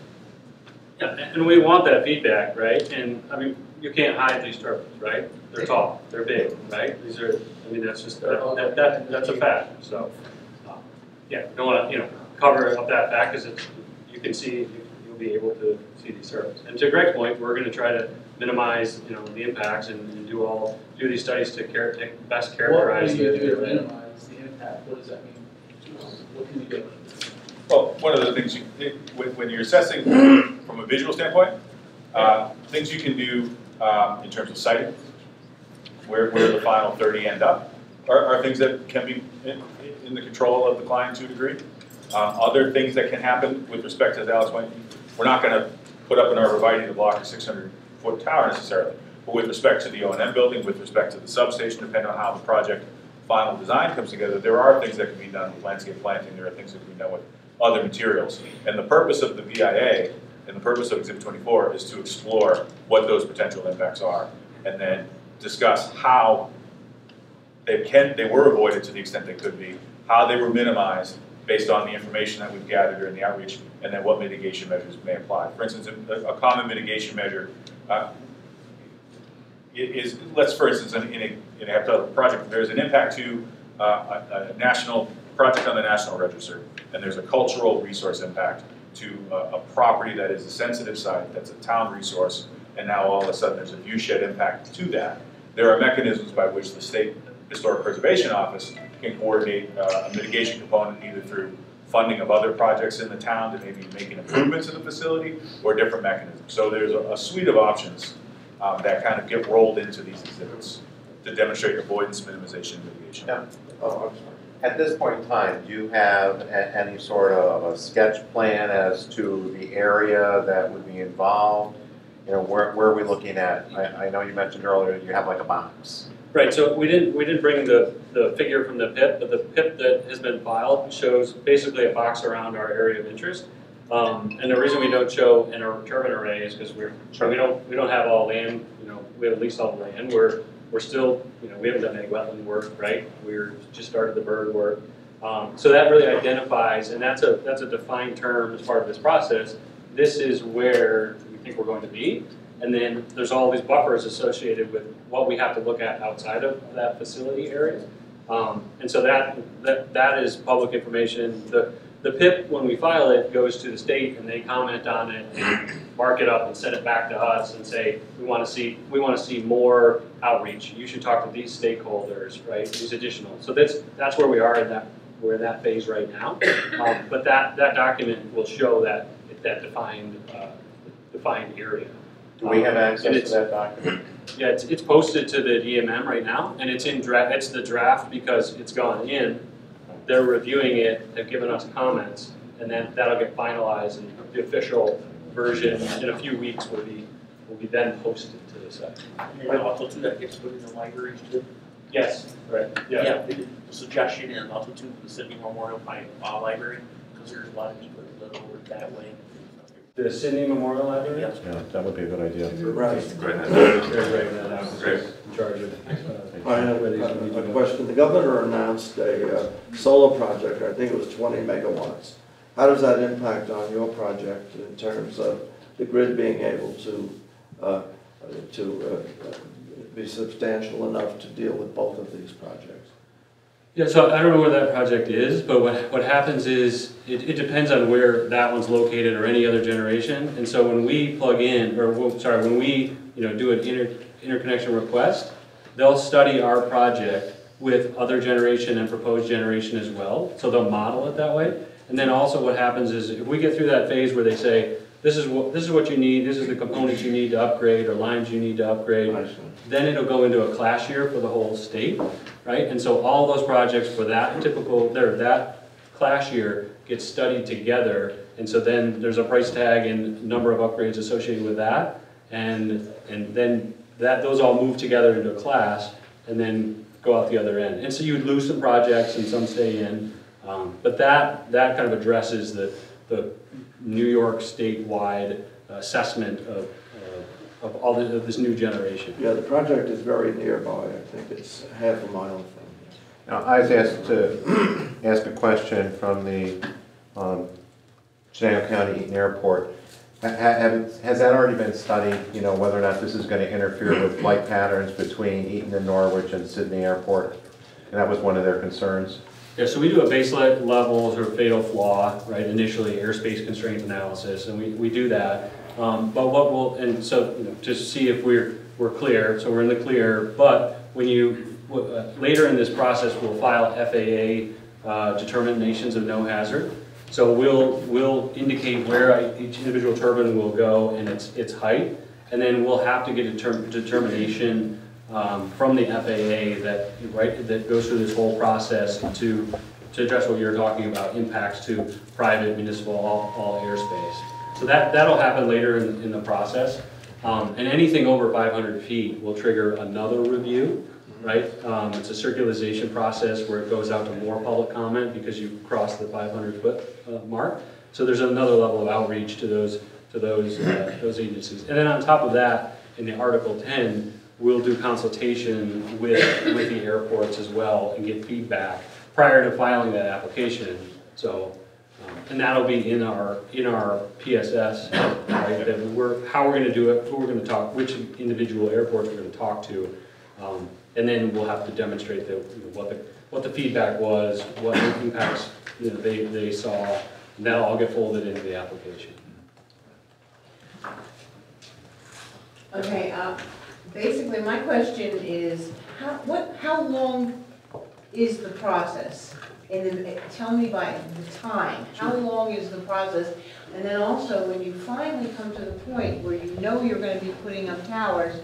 Yeah, and we want that feedback, right? And I mean, you can't hide these turbines, right? They're tall, they're big, right? These are, I mean, that's just that's a fact. So, yeah, don't want to cover up that fact because you can see you'll be able to see these turbines. And to Greg's point, we're going to try to minimize the impacts and do these studies to best characterize. What do you do to minimize the impact? What does that mean? What can you do? Well, one of the things when you're assessing from a visual standpoint, things you can do in terms of siting, where the final 30 end up, are things that can be in the control of the client to a degree. Other things that can happen with respect to, as Alex went, we're not going to put up an arborvitae to block a 600-foot tower necessarily, but with respect to the O&M building, with respect to the substation, depending on how the project final design comes together, there are things that can be done with landscape planting, there are things that can be done with other materials. And the purpose of the VIA and the purpose of Exhibit 24 is to explore what those potential impacts are and then discuss how they were avoided to the extent they could be, how they were minimized based on the information that we've gathered during the outreach, and then what mitigation measures may apply. For instance, a common mitigation measure is, let's for instance, in a project, there's an impact to a national project on the National Register, and there's a cultural resource impact to a property that is a sensitive site, that's a town resource, and now all of a sudden there's a viewshed impact to that. There are mechanisms by which the State Historic Preservation Office can coordinate a mitigation component either through funding of other projects in the town to maybe making improvements in the facility or different mechanisms. So there's a suite of options that kind of get rolled into these exhibits to demonstrate avoidance, minimization, and mitigation. Yeah. Oh, I'm sorry. At this point in time, do you have any sort of a sketch plan as to the area that would be involved? You know, where are we looking at? I know you mentioned earlier you have like a box. Right, so we didn't bring the figure from the PIP, but the PIP that has been filed shows basically a box around our area of interest. And the reason we don't show an turbine array is because we don't have all land, you know, we have at least all the land. We're still, you know, we haven't done any wetland work, right? We're just started the bird work. So that really identifies, and that's a defined term as part of this process. This is where we think we're going to be. And then there's all these buffers associated with what we have to look at outside of that facility area. And so that is public information. The PIP, when we file it, goes to the state and they comment on it and mark it up and send it back to us and say, we want to see more outreach. You should talk to these stakeholders, right? These additional. So that's where we are in that. We're in that phase right now. But that document will show that defined area. Do we have access to that document? Yeah, it's posted to the DMM right now, and it's in draft. It's the draft because it's gone in. They're reviewing it. They've given us comments, and then that'll get finalized, and the official version in a few weeks will be then posted to the site. And also too, that gets put in the libraries too. Yes, right. Yeah, the suggestion is also to the Sydney Memorial Library, because there's a lot of people that live over that way. The Sydney Memorial Library? Yes. Yeah, that would be a good idea. Right. In charge of I have a question. The governor announced a solar project, I think it was 20 megawatts. How does that impact on your project in terms of the grid being able to be substantial enough to deal with both of these projects? Yeah, so I don't know where that project is, but what happens is it depends on where that one's located or any other generation. And so when we plug in, when we do an interconnection request, they'll study our project with other generation and proposed generation as well. So they'll model it that way. And then also what happens is if we get through that phase where they say, this is what you need, this is the components you need to upgrade or lines you need to upgrade, then it'll go into a class year for the whole state, right? And so all those projects for that that class year get studied together, and so then there's a price tag and number of upgrades associated with that, and then those all move together into a class and then go out the other end. And so you would lose some projects and some stay in, but that kind of addresses the New York statewide assessment of all of this new generation. Yeah, the project is very nearby. I think it's half a mile from here. Now, I was asked to ask a question from the Chenango County Eaton Airport. Has that already been studied, you know, whether or not this is going to interfere with flight patterns between Eaton and Norwich and Sydney Airport? And that was one of their concerns. Yeah, so we do a base level sort of fatal flaw, right, initially airspace constraint analysis, and we do that. But to see if we're clear, so we're in the clear, but when later in this process, we'll file FAA determinations of no hazard. So we'll indicate where each individual turbine will go and its height, and then we'll have to get a determination from the FAA that goes through this whole process to address what you're talking about, impacts to private, municipal, all airspace. So that'll happen later in the process. And anything over 500 feet will trigger another review, right? It's a circularization process where it goes out to more public comment because you cross the 500-foot mark. So there's another level of outreach to those agencies. And then on top of that, in the Article 10, we'll do consultation with the airports as well and get feedback prior to filing that application. So, and that'll be in our PSS, right? How we're going to do it, who we're going to talk, which individual airports we're going to talk to, and then we'll have to demonstrate what the feedback was, what impacts they saw, and that'll all get folded into the application. Okay. Basically, my question is, how long is the process? tell me by the time, how long is the process? And then also, when you finally come to the point where you know you're gonna be putting up towers,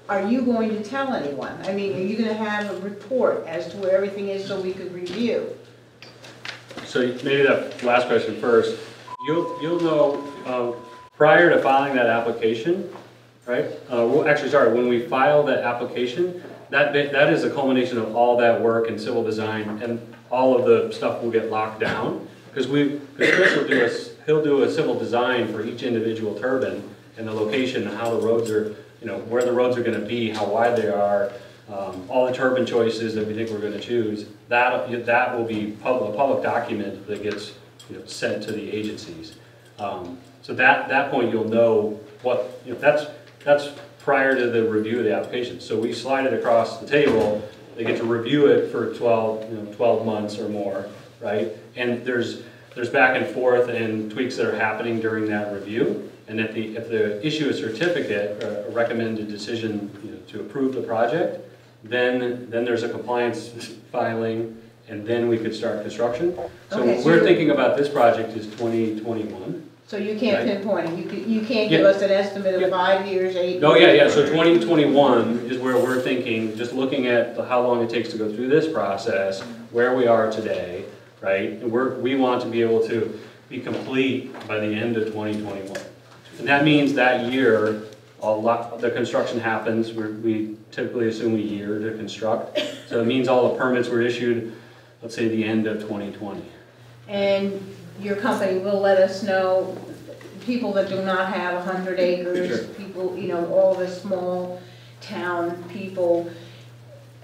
are you going to tell anyone? I mean, are you gonna have a report as to where everything is so we could review? So maybe that last question first. You'll know prior to filing that application, right? Well, actually, sorry, when we file that application, that is a culmination of all that work in civil design, and all of the stuff will get locked down. Because Chris will he'll do a civil design for each individual turbine and the location, and how the roads are, where the roads are going to be, how wide they are, all the turbine choices that we think we're going to choose. That will be a public document that gets sent to the agencies. So that point you'll know what that's prior to the review of the application. So we slide it across the table. They get to review it for 12 months or more, right? And there's back and forth and tweaks that are happening during that review. And if the issue a certificate or a recommended decision to approve the project, then there's a compliance filing, and then we could start construction. So Okay, what we're thinking about this project is 2021. So you can't Right. pinpoint it, you can't give us an estimate of 5 years, 8 years? No, yeah, so 2021 is where we're thinking, just looking at how long it takes to go through this process, where we are today, right? And we want to be able to be complete by the end of 2021. And that means that year, the construction happens. We typically assume a year to construct. So it means all the permits were issued, let's say, the end of 2020. And your company will let us know, people that do not have 100 acres, Sure. people, all the small town people,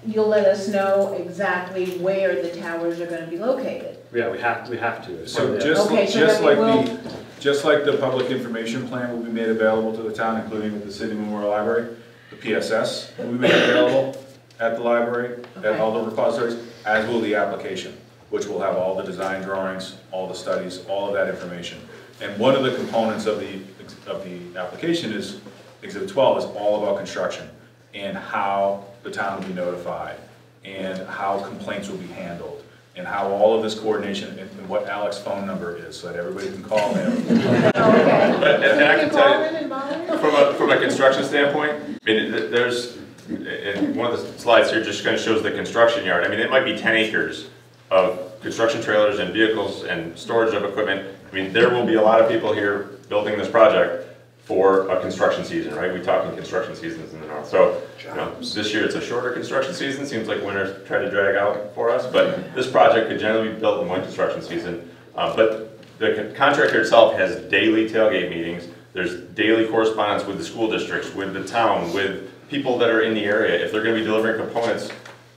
you'll let us know exactly where the towers are gonna be located. Yeah, we have to. It's part So of the- Okay, so then just like the public information plan will be made available to the town, including with the City Memorial Library, the PSS will be made available at the library, at all the repositories, as will the application, which will have all the design drawings, all the studies, all of that information. And one of the components of the application is, Exhibit 12 is all about construction and how the town will be notified and how complaints will be handled and how all of this coordination and what Alex's phone number is so that everybody can call him. Okay. And I can tell you, Involvement? from a construction standpoint, I mean, there's, and one of the slides here just kind of shows the construction yard. I mean, it might be 10 acres of construction trailers and vehicles and storage of equipment. I mean, there will be a lot of people here building this project for a construction season, right? We talk in construction seasons in the north. So, this year it's a shorter construction season. Seems like winter's trying to drag out for us, but this project could generally be built in one construction season. But the contractor itself has daily tailgate meetings. There's daily correspondence with the school districts, with the town, with people that are in the area. If they're gonna be delivering components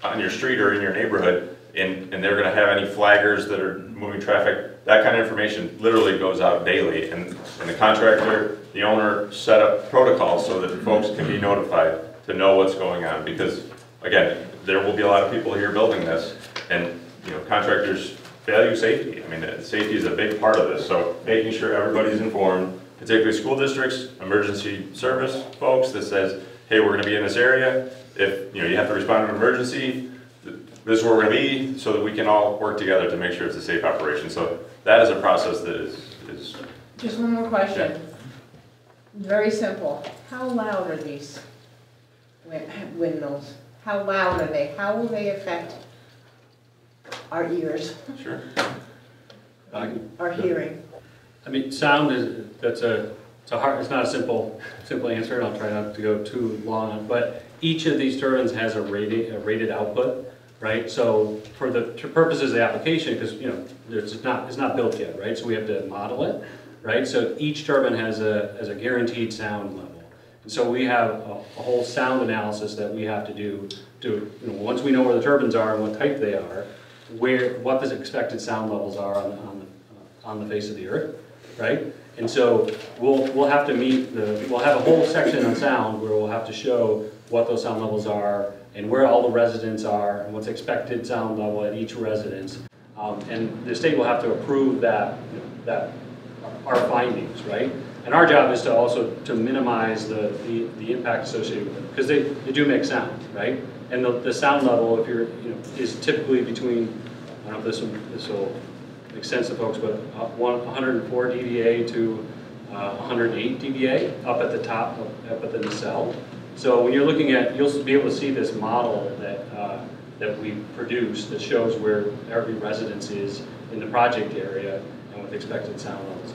on your street or in your neighborhood, and they're gonna have any flaggers that are moving traffic, that kind of information literally goes out daily. And the contractor, the owner set up protocols so that folks can be notified to know what's going on. Because again, there will be a lot of people here building this, and contractors value safety. I mean, safety is a big part of this. So making sure everybody's informed, particularly school districts, emergency service folks that says, hey, we're gonna be in this area. If you have to respond to an emergency, this is where we're going to be, so that we can all work together to make sure it's a safe operation. So that is a process that is Just one more question. Very simple. How loud are these windmills? How loud are they? How will they affect our ears, Sure. our hearing? I mean, sound it's not a simple answer, and I'll try not to go too long on it, but each of these turbines has a rated output. Right, so for the purposes of the application, because it's not built yet, right? So we have to model it, right? So each turbine has a guaranteed sound level, and so we have a whole sound analysis that we have to do to once we know where the turbines are and what type they are, what the expected sound levels are on the face of the earth, right? And so we'll have to we'll have a whole section on sound where we'll have to show what those sound levels are, and where all the residents are, and what's expected sound level at each residence. And the state will have to approve that our findings, right? And our job is to also to minimize the impact associated with it, because they do make sound, right? And the sound level, if you're is typically between I don't know if this will make sense to folks, but 104 dBA to 108 dBA up at the top, up at the nacelle. So when you're looking at, you'll be able to see this model that we produced that shows where every residence is in the project area and with expected sound levels.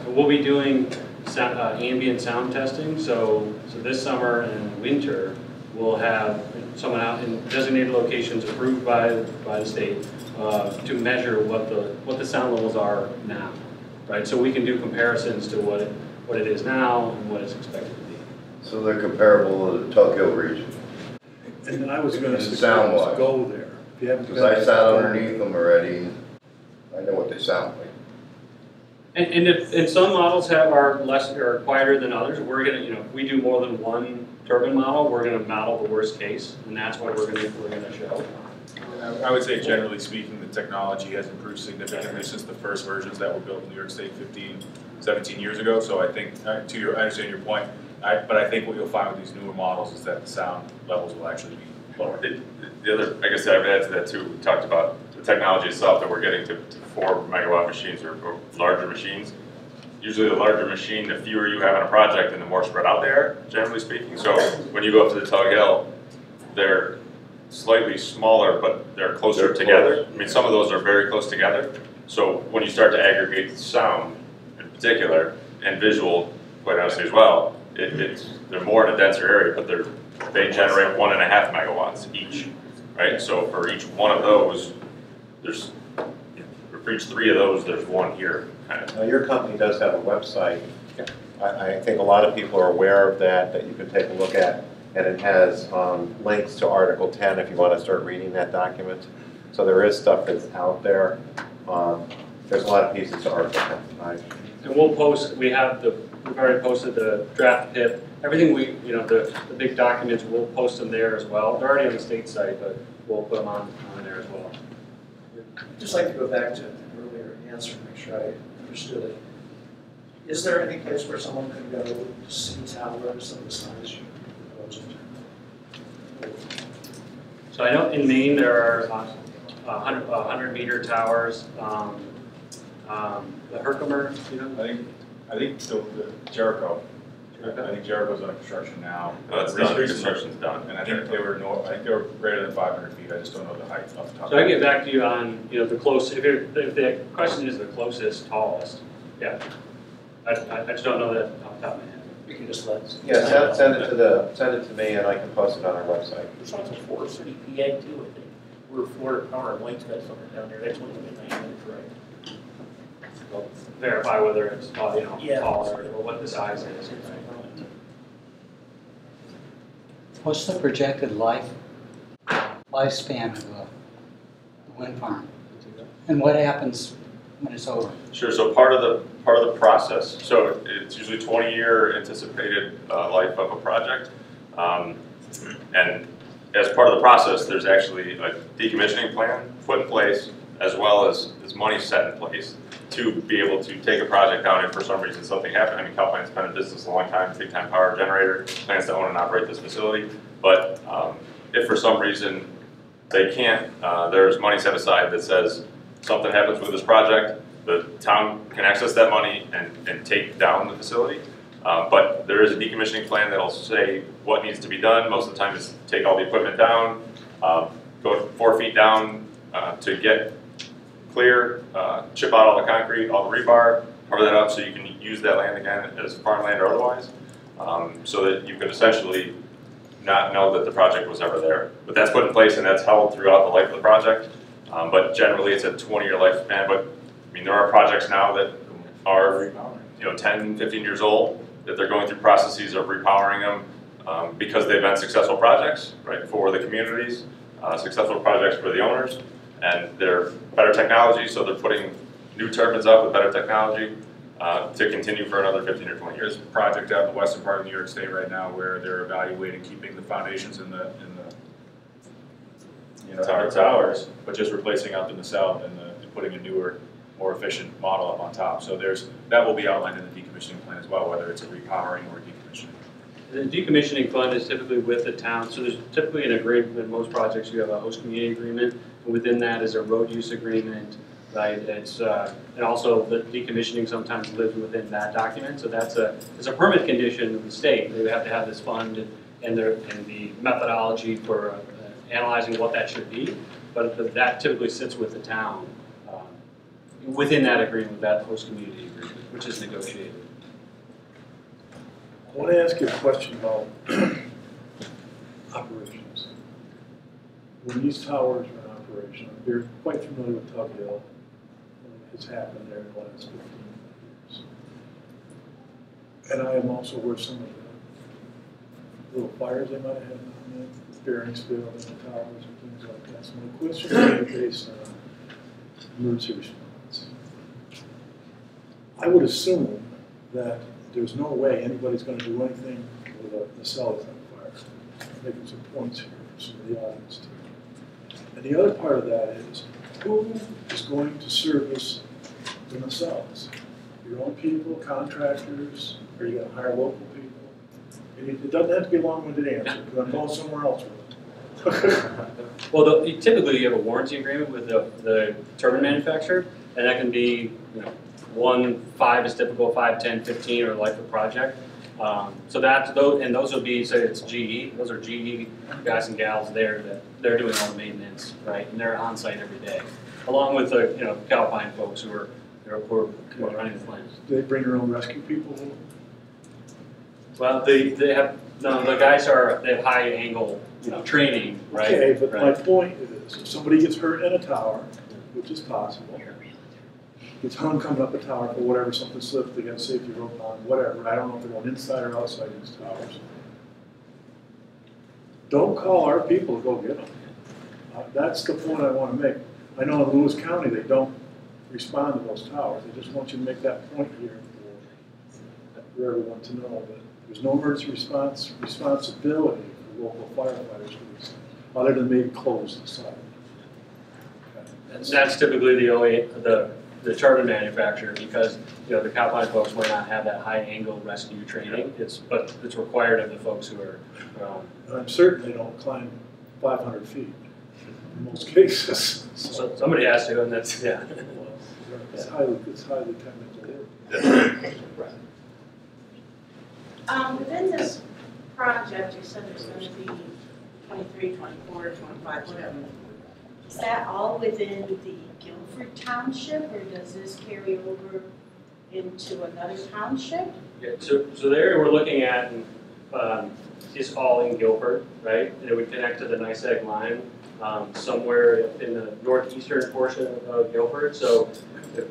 So we'll be doing ambient sound testing. So this summer and winter, we'll have someone out in designated locations approved by the state to measure what the sound levels are now, right? So we can do comparisons to what it is now and what it's expected to be. So they're comparable to the Tug Hill region? And I was gonna suggest Sound-wise. go there. If you haven't Because been I there, sat go underneath them already, I know what they sound like. And some models are less or quieter than others. We're gonna, if we do more than one turbine model, we're gonna model the worst case, and that's what we're gonna show. I would say generally speaking, the technology has improved significantly since the first versions that were built in New York State 15, 17 years ago. So I think, I understand your point, but I think what you'll find with these newer models is that the sound levels will actually be lower. The other, I guess I would add to that too, we talked about the technology itself that we're getting to 4 megawatt machines or larger machines. Usually the larger machine, the fewer you have in a project and the more spread out they are, generally speaking. So when you go up to the Tug Hill, they're slightly smaller, but they're closer together. I mean, some of those are very close together. So when you start to aggregate the sound in particular and visual, quite honestly as well, they're more in a denser area, but they generate 1.5 megawatts each, right? So for each one of those, for each 3 of those, there's one here. Kind of. Now, your company does have a website. I think a lot of people are aware of that you can take a look at, and it has links to Article 10 if you want to start reading that document. So there is stuff that's out there. There's a lot of pieces to Article 10, right? And we'll post, we've already posted the draft PIP. Everything the big documents, we'll post them there as well. They're already on the state site, but we'll put them on there as well. I'd just like to go back to an earlier answer and make sure I understood it. Is there any place where someone can go to see towers of the size you proposed? So I know in Maine there are 100-meter towers. The Herkimer, I think the Jericho. I think Jericho's under construction now. No, it's done. Construction's done. And I think they were greater than 500 feet. I just don't know the height off the top. So I can get back to you on the closest. If the question is the closest, tallest, yeah. I just don't know that off the top of my head. You can just let us. Yeah, send it to me, and I can post it on our website. There's also Forest City, PA too, I think. We're Florida Power and Lights got something down there. That's 29 minutes, right? We'll verify whether it's taller or what the size is. What's the projected lifespan of a wind farm? And what happens when it's over? Sure. So part of the process. So it's usually 20-year anticipated life of a project, and as part of the process, there's actually a decommissioning plan put in place, as well as money set in place to be able to take a project down if for some reason something happened. I mean, Calpine's been in business a long time, big-time power generator, plans to own and operate this facility. But if for some reason they can't, there's money set aside that says something happens with this project, the town can access that money and take down the facility. But there is a decommissioning plan that'll say what needs to be done. Most of the time it's take all the equipment down, go 4 feet down to get clear, chip out all the concrete, all the rebar, cover that up so you can use that land again as farmland or otherwise, so that you can essentially not know that the project was ever there. But that's put in place and that's held throughout the life of the project. But generally it's a 20-year lifespan. But I mean, there are projects now that are 10, 15 years old that they're going through processes of repowering them because they've been successful projects, right, for the communities, successful projects for the owners. And they're better technology, so they're putting new turbines up with better technology to continue for another 15 or 20 years. There's a project out in the western part of New York State right now where they're evaluating keeping the foundations in the towers, but just replacing out the nacelle and putting a newer, more efficient model up on top. So that will be outlined in the decommissioning plan as well, whether it's a repowering or decommissioning. The decommissioning fund is typically with the town, so there's typically an agreement, in most projects you have a host community agreement, and within that is a road use agreement, right? It's, and also the decommissioning sometimes lives within that document, so it's a permit condition of the state. They have to have this fund and the methodology for analyzing what that should be, but that typically sits with the town within that agreement, that host community agreement, which is negotiated. I want to ask you a question about operations. When these towers are in operation, you're quite familiar with Tug Hill. It's happened there in the last 15 years. And I am also aware of some of the little fires they might have had on the bearings field and the towers and things like that. So my question is based on emergency response. I would assume that there's no way anybody's going to do anything with the cells on fire. I'm making some points here for some of the audience too. And the other part of that is, who is going to service the nacelles? Your own people, contractors, or are you going to hire local people? And it doesn't have to be a long-winded answer, because I'm going somewhere else with it. Well, typically you have a warranty agreement with the turbine manufacturer, and that can be, 5 is typical, 5, 10, 15, or life of project. So those will be, say it's GE, those are GE guys and gals there that they're doing all the maintenance, right? And they're on site every day, along with the Calpine folks who are running the plants. Do they bring their own rescue people? Well, they have, no, the guys they have high angle, training, right? Okay, but right. my point is, if somebody gets hurt in a tower, which is possible, gets hung coming up a tower for whatever, something slipped, they got a safety rope on, whatever. I don't know if they're going inside or outside these towers. Don't call our people to go get them. That's the point I want to make. I know in Lewis County they don't respond to those towers. They just want you to make that point here for everyone to know that there's no emergency responsibility for local firefighters for these things, other than maybe close the site. Okay. That's typically the turbine manufacturer, because the Calpine folks might not have that high angle rescue training. But it's required of the folks who are. I'm certain they don't climb 500 feet in most cases. So somebody has to, and that's It's highly technical work. Right. Within this project, you said there's going to be 23, 24, 25, whatever. Is that all within the Guilford Township, or does this carry over into another township? Yeah, so the area we're looking at is all in Guilford, right? And it would connect to the NYSEG line somewhere in the northeastern portion of Guilford. So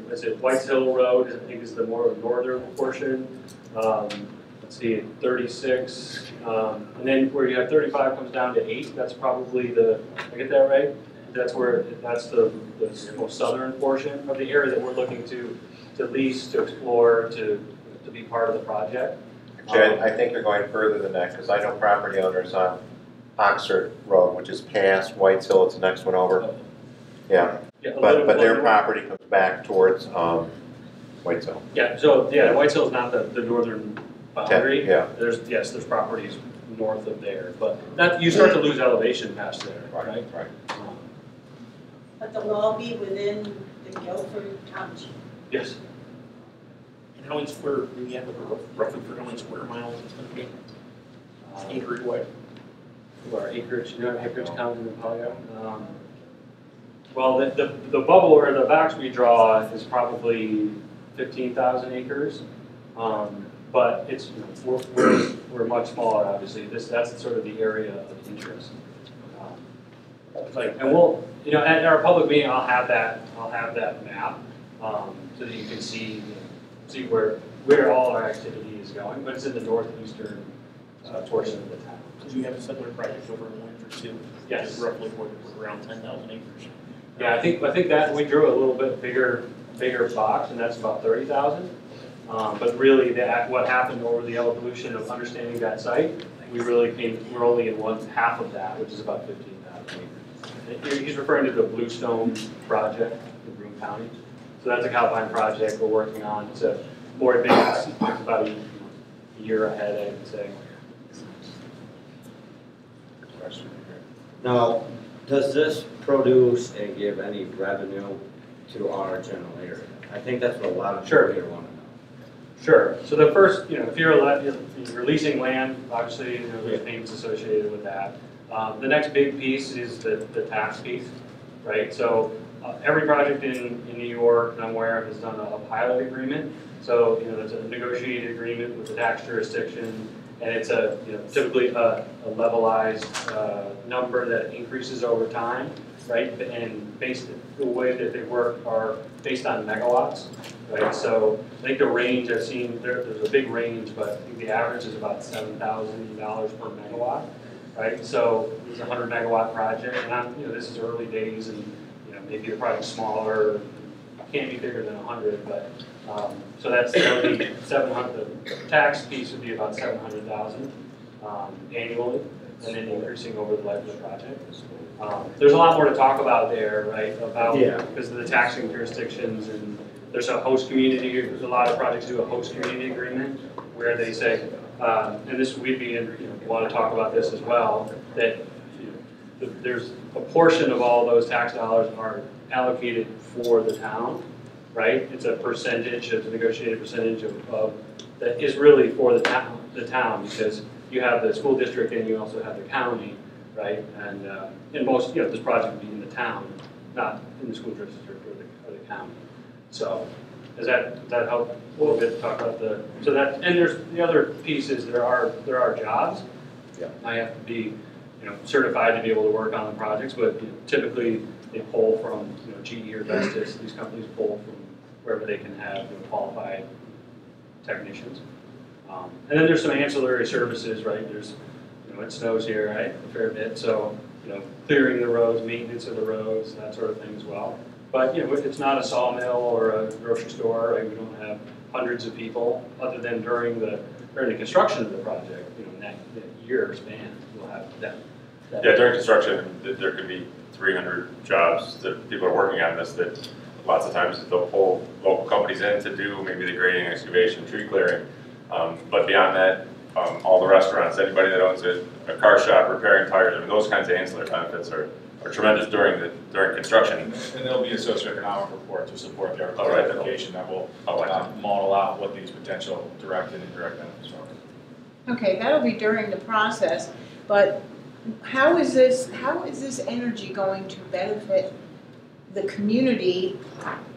let's say White's Hill Road, I think, is the more northern portion. Let's see, 36, and then where you have 35 comes down to 8. That's probably did I get that right? That's the most southern portion of the area that we're looking to lease, to explore, to be part of the project. Actually, I think you're going further than that, because I know property owners on Oxford Road, which is past White's Hill, it's the next one over. Yeah, but their property comes back towards White's Hill. Yeah, so White's Hill is not the northern boundary. Yeah. There's properties north of there, but you start to lose elevation past there, right? Right. But they'll all be within the Guilford Township? Yes. And how many square, we have roughly for how many square miles it's going to be? Acreage what? Our acreage, acreage count in the polio. Well, the bubble or the box we draw is probably 15,000 acres. But it's we're much smaller, obviously. That's sort of the area of interest. And we'll, at our public meeting, I'll have that map so that you can see where all our activity is going. But it's in the northeastern portion of the town. Because you have a similar project over in Windsor too. Yes. Roughly around 10,000 acres. Yeah, I think that we drew a little bit bigger box, and that's about 30,000. But really, what happened over the evolution of understanding that site, we're only in one half of that, which is about 15,000 acres. He's referring to the Bluestone project in Broome County. So that's a Calpine project we're working on. It's a more advanced, it's about a year ahead, I would say. question here. Now, does this produce and give any revenue to our general area? I think that's what a lot of people here want to know. Sure. So the first, if you're releasing land, obviously, there's payments associated with that. The next big piece is the tax piece, right? So every project in New York that I'm aware of has done a pilot agreement. So, it's a negotiated agreement with the tax jurisdiction, and it's typically a levelized number that increases over time, right? And the way that they work are based on megawatts, right? So I think the range I've seen, there's a big range, but I think the average is about $7,000 per megawatt, right? So it's a 100 megawatt project, and this is early days, and maybe the project's smaller, can't be bigger than 100, but so that would be 700. The tax piece would be about 700,000 annually, and then increasing over the life of the project. There's a lot more to talk about there, right? Because of the taxing jurisdictions, and there's a host community. There's a lot of projects do a host community agreement where they say, and this we'd be want to talk about this as well, that there's a portion of all those tax dollars are allocated for the town, right? It's a percentage, it's a negotiated percentage of that is really for the town, because you have the school district and you also have the county, right? And in most, this project would be in the town, not in the school district or the county. So does that help a little bit to talk about and there's the other piece is there are jobs. Yeah. I have to be certified to be able to work on the projects, but typically they pull from GE or Vestas. These companies pull from wherever they can have qualified technicians. And then there's some ancillary services, right? There's it snows here, right, a fair bit, so clearing the roads, maintenance of the roads, that sort of thing as well. But it's not a sawmill or a grocery store, right? We don't have hundreds of people, other than during the construction of the project. In that year span, we'll have that. Yeah, during construction, there could be 300 jobs that people are working on this. That lots of times they'll pull local companies in to do maybe the grading, excavation, tree clearing. But beyond that, all the restaurants, anybody that owns a car shop, repairing tires, those kinds of ancillary benefits are tremendous during construction. And there'll be a socioeconomic report to support the application that will model out what these potential direct and indirect benefits are. Okay, that'll be during the process, but how is this energy going to benefit the community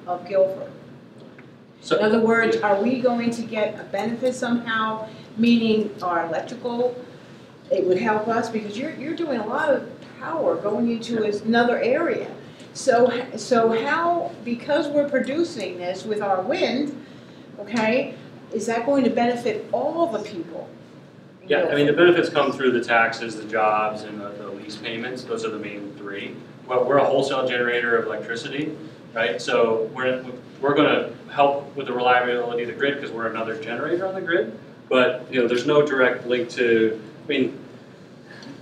of Guilford? In other words, are we going to get a benefit somehow, meaning our electrical, it would help us, because you're doing a lot of power going into another area. So how, because we're producing this with our wind, okay, is that going to benefit all the people? Yeah, the benefits come through the taxes, the jobs, and the lease payments. Those are the main three. Well, we're a wholesale generator of electricity, right? So we're going to help with the reliability of the grid because we're another generator on the grid. But there's no direct link to.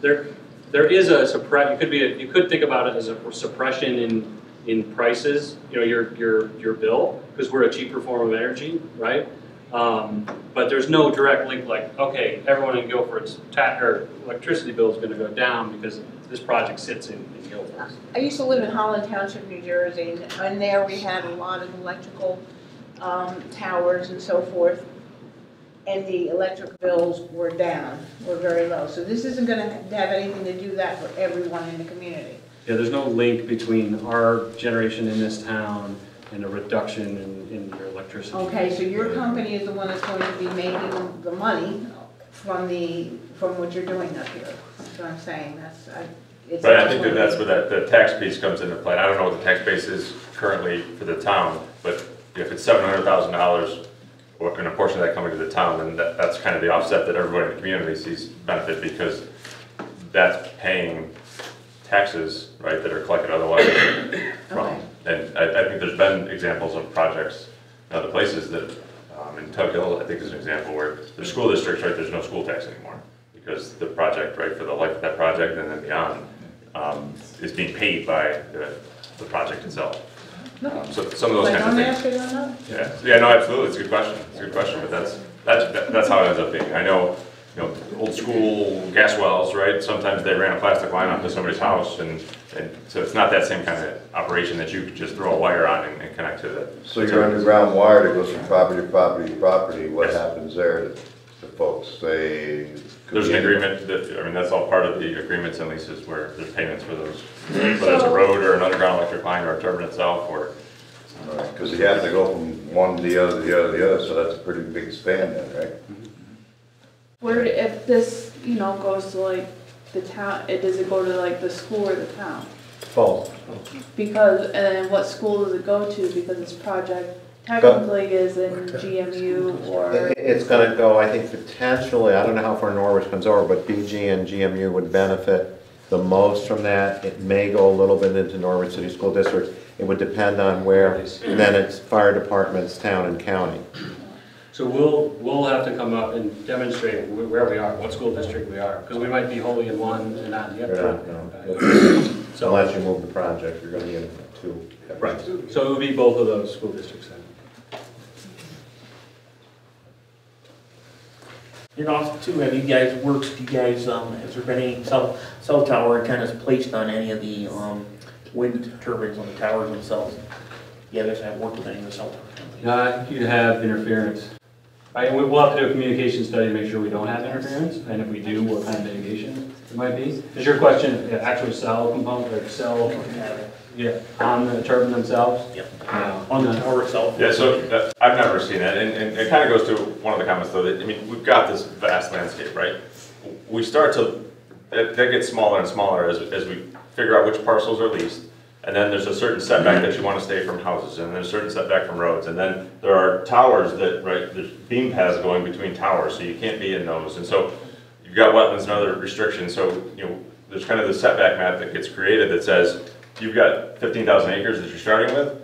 There is a suppress. You could think about it as a suppression in prices. Your bill, because we're a cheaper form of energy, right? But there's no direct link like, okay, everyone in Guilford's electricity bill is going to go down because this project sits in Guilford. I used to live in Holland Township, New Jersey, and there we had a lot of electrical towers and so forth, and the electric bills were very low. So this isn't going to have anything to do that for everyone in the community. Yeah, there's no link between our generation in this town and a reduction in your electricity. Okay, so your company is the one that's going to be making the money from what you're doing up here. That's what I'm saying. But I think that's where the tax piece comes into play. I don't know what the tax base is currently for the town, but if it's $700,000 and a portion of that coming to the town, then that's kind of the offset that everybody in the community sees benefit, because that's paying taxes, right, that are collected otherwise from. Okay. And I think there's been examples of projects in other places that, in Tug Hill, I think is an example where there's school districts, right, there's no school tax anymore, because the project, right, for the life of that project and then beyond, is being paid by the project itself. So some of those kinds of things. Yeah, no, absolutely, it's a good question. But that's how it ends up being. I know old school gas wells, right? Sometimes they ran a plastic line onto somebody's house, and so it's not that same kind of operation that you could just throw a wire on and connect to the. So your underground wire that goes from property to property to property, what happens there to folks? There's an agreement that, I mean, that's all part of the agreements and leases where there's payments for those, whether it's a road or an underground electric line or a turbine itself, or. Because you have to go from one to the other, to the other, to the other, so that's a pretty big span then, right? Where, if this, goes to like the town, does it go to like the school or the town? Both. Because, and then what school does it go to, because this project technically is in GMU or? It's gonna go, I think potentially, I don't know how far Norwich comes over, but BG and GMU would benefit the most from that. It may go a little bit into Norwich City School District. It would depend on where, and then it's fire departments, town and county. So we'll have to come up and demonstrate where we are, what school district we are, because we might be wholly in one and not in the other. So unless you move the project, you're gonna be in two. Right, so it would be both of those school districts then. Also too, have you guys has there been any cell tower antennas placed on any of the wind turbines on the towers themselves? You guys have worked with any of the cell tower companies? No, I think you'd have interference. We'll have to do a communication study to make sure we don't have interference, and if we do, what kind of mitigation it might be. Is your question actual cell component, or cell, on the turbine themselves? Yep. On the tower itself? Yeah, so I've never seen that, and it kind of goes to one of the comments though, that, I mean, we've got this vast landscape, right? We start to, that gets smaller and smaller as we figure out which parcels are leased, and then there's a certain setback that you want to stay from houses, and there's a certain setback from roads, and then there are towers that, right, there's beam paths going between towers, so you can't be in those, and so you've got wetlands and other restrictions, so, there's kind of the setback map that gets created that says, you've got 15,000 acres that you're starting with,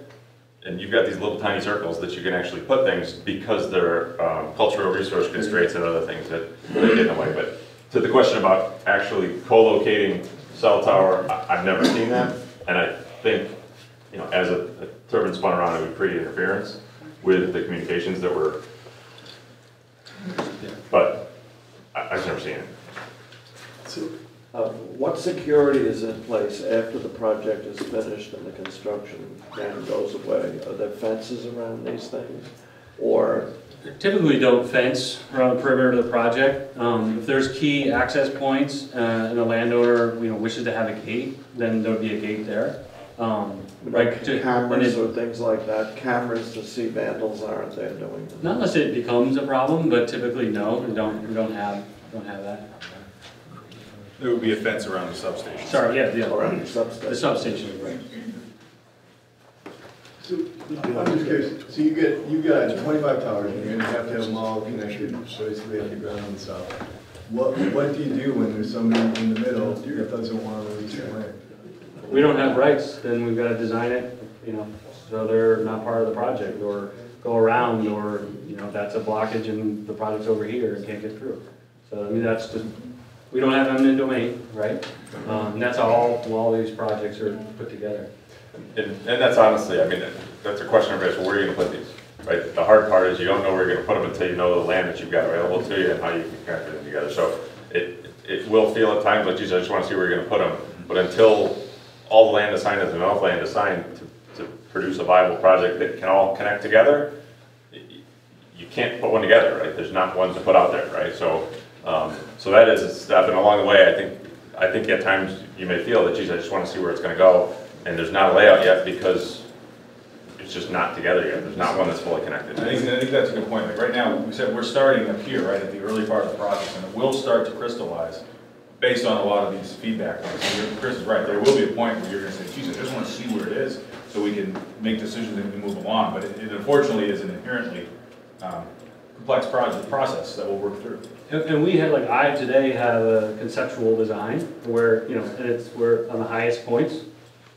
and you've got these little tiny circles that you can actually put things because there are cultural resource constraints and other things that get in the way. But to the question about actually co-locating cell tower, I've never seen that, and I think, as a turbine spun around, it would create interference with the communications that were, but I've never seen it. So, what security is in place after the project is finished and the construction plan goes away? Are there fences around these things? Or? Typically don't fence around the perimeter of the project. If there's key access points and the landowner wishes to have a gate, then there would be a gate there. Cameras or things like that? Cameras to see vandals aren't there doing them? Not unless it becomes a problem, but typically no, we don't have that. There would be a fence around the substation. Sorry, yeah, around the substation. The substation, right. So, I'm just curious, so you've got 25 towers, and you're gonna have them all connected, basically underground and stuff. What do you do when there's somebody in the middle that doesn't want to release their land? We don't have rights, then we've got to design it, so they're not part of the project, or go around, or, that's a blockage and the project's over here and can't get through. So, I mean, that's just, we don't have eminent domain, right? And that's how all these projects are put together. And that's honestly, I mean, that's a question of where are you going to put these, right? The hard part is you don't know where you're going to put them until you know the land that you've got available to you and how you can connect them together. So it will feel at times like, geez, I just want to see where you're going to put them. But until all the land assigned is enough land assigned to produce a viable project that can all connect together, you can't put one together, right? There's not one to put out there, right? So that is a step, and along the way, I think at times you may feel that, geez, I just want to see where it's going to go, and there's not a layout yet because it's just not together yet. There's not one that's fully connected. I think that's a good point. Like right now, we said we're starting up here, right, at the early part of the process, and it will start to crystallize based on a lot of these feedback. So Chris is right. There will be a point where you're going to say, geez, I just want to see where it is so we can make decisions and move along. But it unfortunately is an inherently complex process that we'll work through. And we had, I today have a conceptual design where, and we're on the highest points,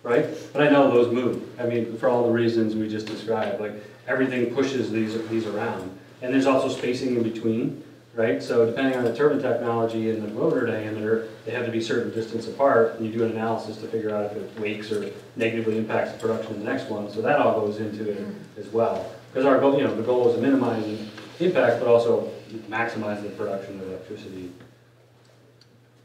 right? But I know those move. I mean, for all the reasons we just described, everything pushes these around. And there's also spacing in between, right? So depending on the turbine technology and the motor diameter, they have to be certain distance apart, and you do an analysis to figure out if it wakes or negatively impacts the production of the next one. So that all goes into it as well. Because our goal, the goal is to minimize impact, but also maximize the production of electricity.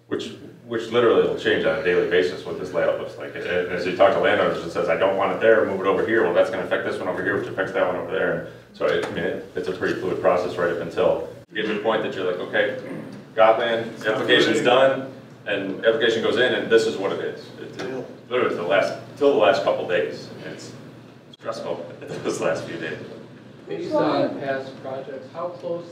Which literally will change on a daily basis what this layout looks like. And as you talk to landowners, it says, I don't want it there, move it over here. Well, that's gonna affect this one over here, which affects that one over there. And so, it's a pretty fluid process right up until you get to the point that you're like, okay, got land, application's done, and application goes in, and this is what it is. It's literally till the last couple days. It's stressful those last few days. Based on past projects, how close,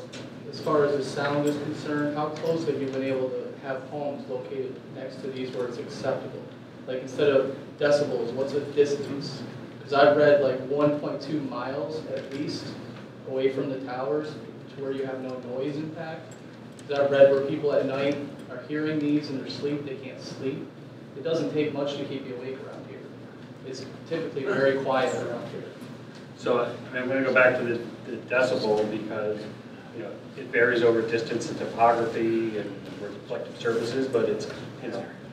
as far as the sound is concerned, how close have you been able to have homes located next to these where it's acceptable? Like instead of decibels, what's a distance? Because I've read like 1.2 miles at least away from the towers to where you have no noise impact. Because I've read where people at night are hearing these in their sleep, they can't sleep. It doesn't take much to keep you awake around here. It's typically very quiet around here. So I'm going to go back to the decibel because it varies over distance and topography and reflective surfaces, but it's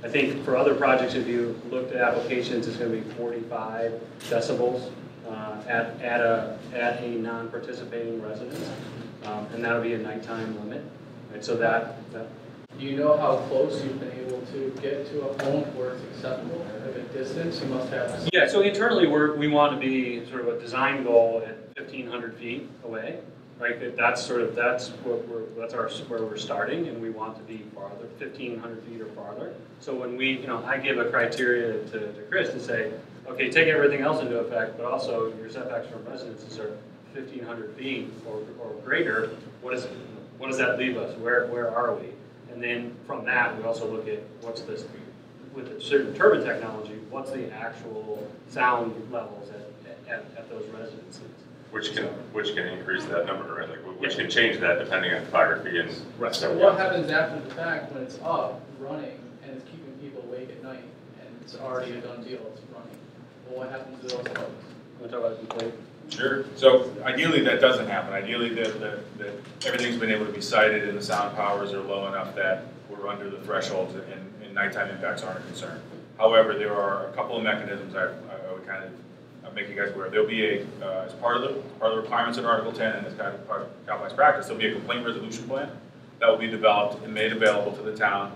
I think for other projects, if you looked at applications, it's going to be 45 decibels at a non-participating residence, and that'll be a nighttime limit. Right? So that. Do you know how close you've been able to get to a home where it's acceptable? Like a distance, you must have. Yeah, so internally we want to be sort of a design goal at 1,500 feet away, right? That's where we're starting, and we want to be farther, 1,500 feet or farther. So when I give a criteria to Chris to say, okay, take everything else into effect, but also your setbacks from residences are 1,500 feet or greater. What does that leave us? Where are we? And then from that, we also look at what's this, with a certain turbine technology, what's the actual sound levels at those residences. Which can increase that number, right? Like, which can change that depending on topography and. Right. So what happens after the fact when it's up, running, and it's keeping people awake at night, and it's already a done deal, it's running? Well, what happens to those folks? Want to talk about it complete? Sure. So ideally that doesn't happen. Ideally that everything's been able to be sited and the sound powers are low enough that we're under the thresholds and nighttime impacts aren't a concern. However, there are a couple of mechanisms I would kind of make you guys aware. There'll be as part of the requirements in Article 10 and as kind of part of Calpine's practice, there'll be a complaint resolution plan that will be developed and made available to the town.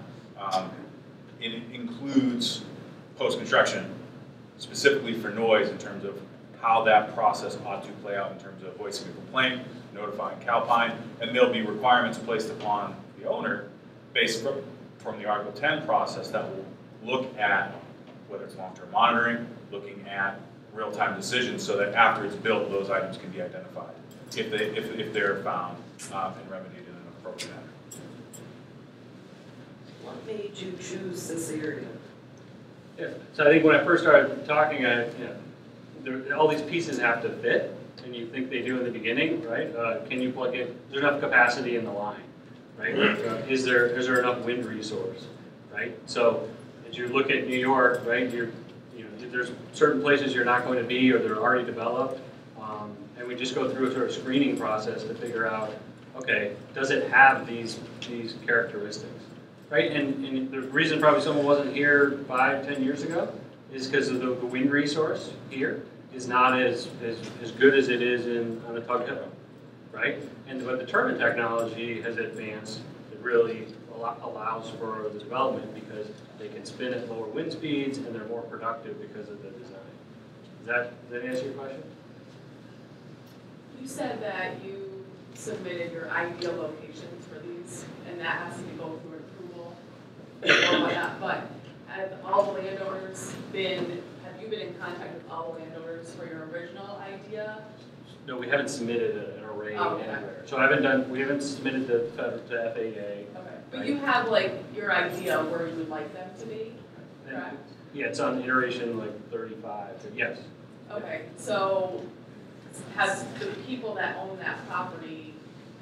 It includes post-construction, specifically for noise in terms of how that process ought to play out in terms of voicing a complaint, notifying Calpine, and there'll be requirements placed upon the owner based from the Article 10 process that will look at whether it's long-term monitoring, looking at real-time decisions so that after it's built, those items can be identified if they're found and remedied in an appropriate manner. What made you choose this area? Yeah. So I think when I first started talking, all these pieces have to fit, and you think they do in the beginning, right? Can you plug in? Is there enough capacity in the line, right? Is there enough wind resource, right? So as you look at New York, right? There's certain places you're not going to be, or they're already developed, and we just go through a sort of screening process to figure out, okay, does it have these characteristics, right? And the reason probably someone wasn't here 5-10 years ago is because of the wind resource here is not as good as it is on the Tug Hill, right? But the turbine technology has advanced. It really allows for the development because they can spin at lower wind speeds and they're more productive because of the design. Does that answer your question? You said that you submitted your ideal locations for these, and that has to go through an approval or whatnot, but have all the landowners have you been in contact with all the landowners for your original idea? No, we haven't submitted an array Okay. anywhere. So we haven't submitted to FAA. Okay, but you have like your idea where you would like them to be, correct? Yeah, it's on iteration like 35, yes. Okay, so has the people that own that property,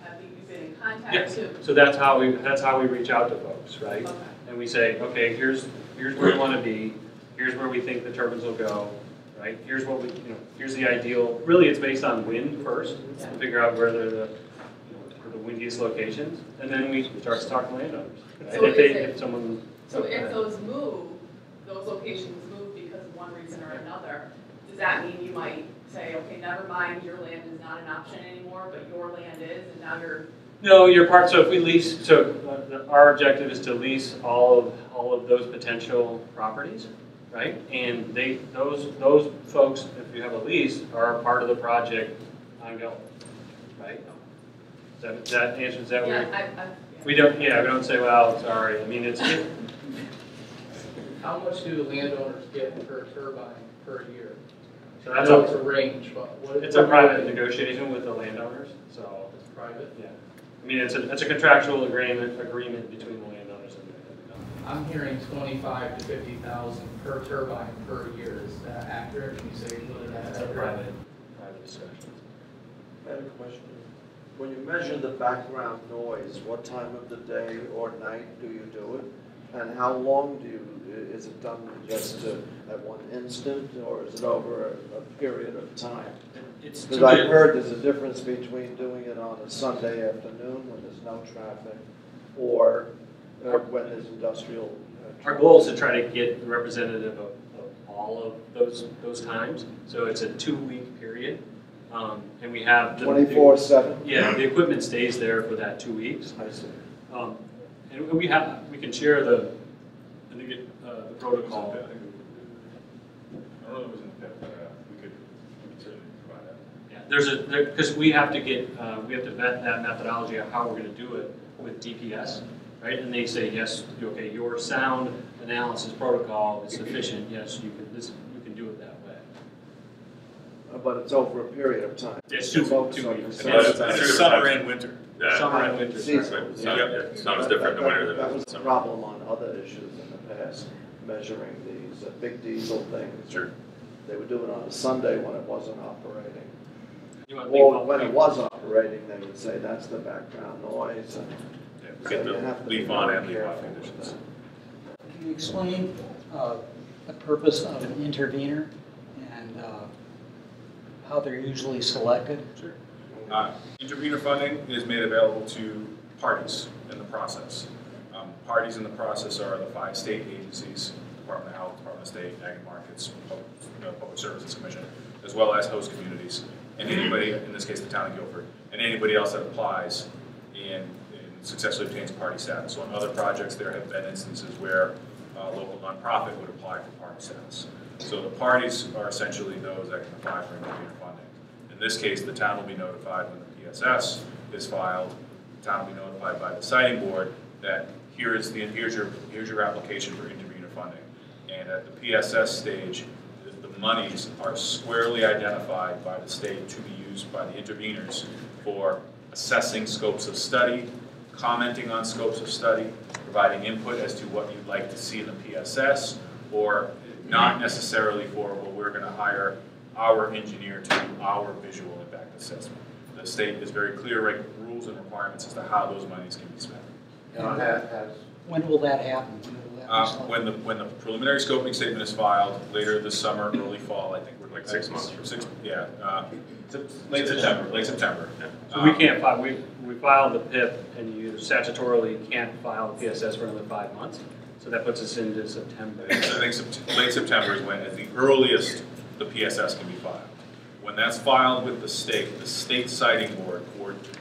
have you been in contact too? So that's how we reach out to folks, right? Okay. And we say, okay, here's where we want to be, here's where we think the turbines will go, right? Here's what here's the ideal. Really, it's based on wind first to figure out where they're the windiest locations, and then we start to talk to landowners. Right? So if those locations move because of one reason or another, does that mean you might say, okay, never mind, your land is not an option anymore, but your land is, and now you're. No, your part, so if we lease, so our objective is to lease all of those potential properties, right? And those folks, if you have a lease, are a part of the project ongoing, right? That answers that way? We don't say, well, sorry, I mean, it's. How much do landowners get per turbine per year? So that's it's a range, but what? It's a private negotiation with the landowners, so. It's private? Yeah. I mean, it's a contractual agreement between the landowners and the. I'm hearing 25 to 50,000 per turbine per year. Is that accurate? Can you say a little bit? That's a private discussion. I have a question. When you measure the background noise, what time of the day or night do you do it? And how long is it done just at one instant, or is it over a period of time? Because I've heard there's a difference between doing it on a Sunday afternoon when there's no traffic, or when there's industrial traffic. Our goal is to try to get representative of all of those times. So it's a 2-week period. And we have 24/7? Yeah, the equipment stays there for that 2 weeks. I see. And we can share the protocol. I don't know if it was in the PIP, but we could certainly provide that. Yeah, because we have to vet that methodology of how we're going to do it with DPS, right? And they say, yes, okay, your sound analysis protocol is sufficient. Yes, you can do it that way. But it's over a period of time. It's 2 weeks. It's summer and winter. Summer and winter. Season. Sounds different than winter. That was the problem on other issues in the past, measuring these big diesel things. Sure. They would do it on a Sunday when it wasn't operating. Or when it was operating, they would say that's the background noise. And we get the leaf on and leaf off conditions. Can you explain the purpose of an intervener and how they're usually selected? Sure. Intervenor funding is made available to parties in the process. Parties in the process are the 5 state agencies, Department of Health, Department of State, Ag Markets, Public Services Commission, as well as host communities, and anybody, in this case the town of Guilford, and anybody else that applies and successfully obtains party status. So on other projects there have been instances where a local nonprofit would apply for party status. So the parties are essentially those that can apply for intervenor funding. In this case, the town will be notified when the PSS is filed. The town will be notified by the siting board that here's your application for intervenor funding. And at the PSS stage, the monies are squarely identified by the state to be used by the intervenors for assessing scopes of study, commenting on scopes of study, providing input as to what you'd like to see in the PSS, or not necessarily for, well, we're going to hire our engineer to do our visual impact assessment. The state is very clear rules and requirements as to how those monies can be spent. When will that happen? When the preliminary scoping statement is filed later this summer, early fall, I think we're like 6 months from late September. So we can't file, we filed the PIP and you statutorily can't file the PSS for another 5 months. So that puts us into September. I think late September is when, at the earliest, the PSS can be filed. When that's filed with the state siting board,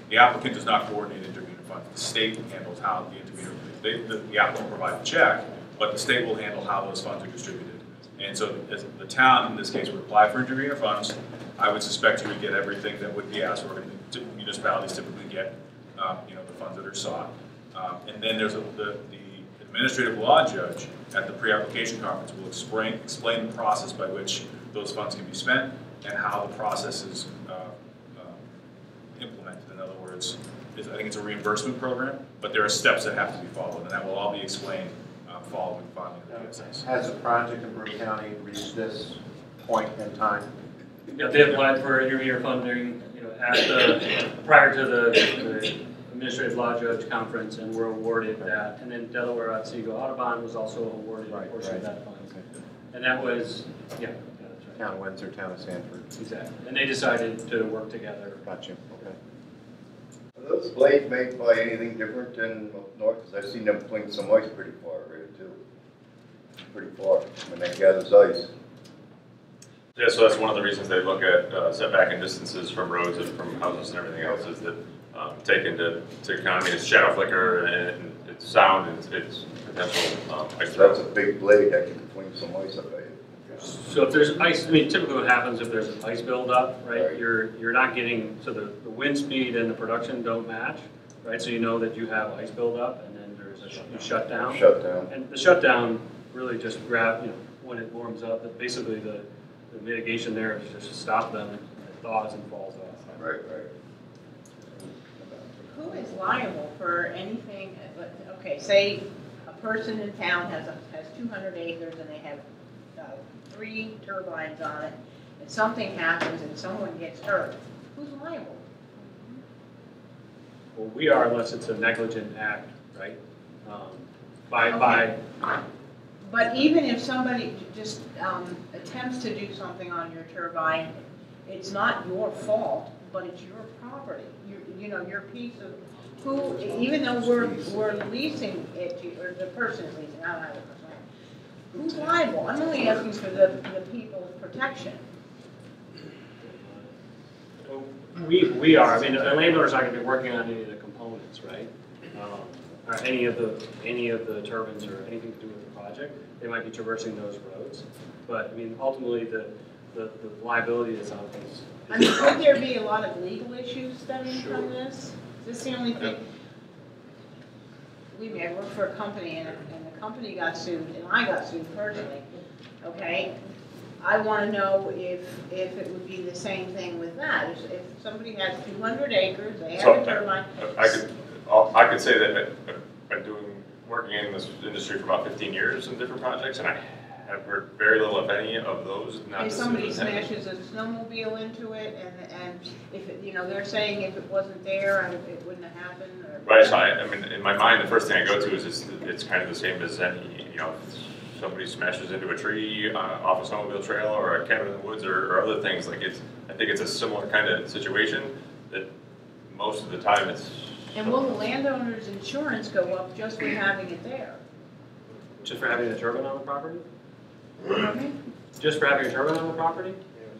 the applicant does not coordinate intervenor funding. The state handles how the intervenor, the applicant will provide the check, but the state will handle how those funds are distributed. And so as the town, in this case, would apply for intervenor funds. I would suspect you would get everything that would be asked for. Municipalities typically get, the funds that are sought. And then there's the administrative law judge at the pre-application conference will explain the process by which those funds can be spent and how the process is implemented. In other words, I think it's a reimbursement program, but there are steps that have to be followed, and that will all be explained following filing of the PSS. Has the project in Broome County reached this point in time? Yeah, they applied for intervenor funding, prior to the administrative law judge conference, and were awarded that. And then Delaware Otsego Audubon was also awarded a portion of that fund. And that was, that's right. Town of Windsor, Town of Sanford. Exactly. And they decided to work together. Gotcha. Okay. Are those blades made by anything different than up north? Because I've seen them fling some ice pretty far, right, too. Pretty far when that gathers ice. Yeah, so that's one of the reasons they look at setback and distances from roads and from houses and everything else is that take into account, I mean, it's shadow flicker and it's sound and it's potential ice So that's a big blade that can clean some ice up there. So if there's ice, I mean, typically what happens if there's ice buildup, right, you're not getting, so the wind speed and the production don't match, right? So you know that you have ice buildup and then there's a shutdown. Shutdown. And the shutdown really just when it warms up, but basically the mitigation there is just to stop them, it thaws and falls off. Right, right. Who is liable for anything, okay, say a person in town has 200 acres and they have 3 turbines on it, and something happens and someone gets hurt, who's liable? Well, we are unless it's a negligent act, right? But even if somebody just attempts to do something on your turbine, it's not your fault, but it's your property. You know, your piece of, who, even though we're leasing it to, or the person is leasing, I don't know the person, who's liable? I'm only asking for the people's protection. We are, I mean, the landowner's not gonna be working on any of the components, right? Or any of the turbines or anything to do with the project. They might be traversing those roads. But, I mean, ultimately, the liability is on these. I mean, could there be a lot of legal issues stemming from this? Is this the only thing? Believe me, I work for a company and the company got sued and I got sued personally, okay? I want to know if it would be the same thing with that. If somebody has 200 acres, they have a turbine. I could say that I've been working in this industry for about 15 years in different projects, and I have heard very little, if any, of those. If somebody smashes a snowmobile into it, and if it, they're saying if it wasn't there, it wouldn't have happened. Or right. So I mean, in my mind, the first thing I go to is it's kind of the same as any, if somebody smashes into a tree off a snowmobile trail or a cabin in the woods or other things. Like I think it's a similar kind of situation that most of the time it's. And will the landowner's insurance go up just for having it there? Just for having a turbine on the property? Okay. Just for having a turbine on the property?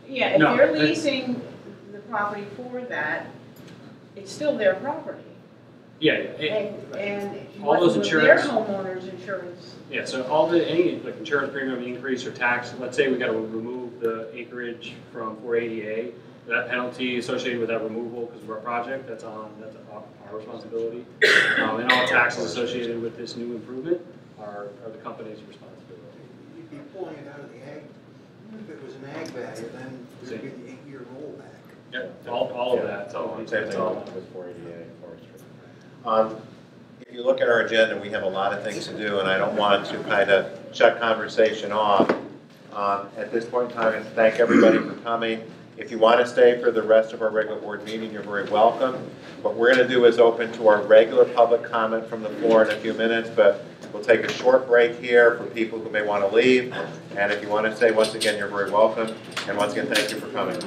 Yeah, if you're leasing the property for that, it's still their property. Yeah. And all what those was insurance, their homeowner's insurance? Yeah, so any like insurance premium increase or tax, let's say we got to remove the acreage from 480A, that penalty associated with that removal because of our project, that's our responsibility. And all taxes associated with this new improvement are the company's responsibility. You'd be pulling it out of the ag. If it was an ag value, then you'd get the 8-year rollback. Yep, all of that. Same thing with 480A forestry. If you look at our agenda, we have a lot of things to do, and I don't want to kind of shut conversation off. At this point in time, thank everybody for coming. If you want to stay for the rest of our regular board meeting, you're very welcome. What we're going to do is open to our regular public comment from the floor in a few minutes, but we'll take a short break here for people who may want to leave. And if you want to stay, once again, you're very welcome. And once again, thank you for coming.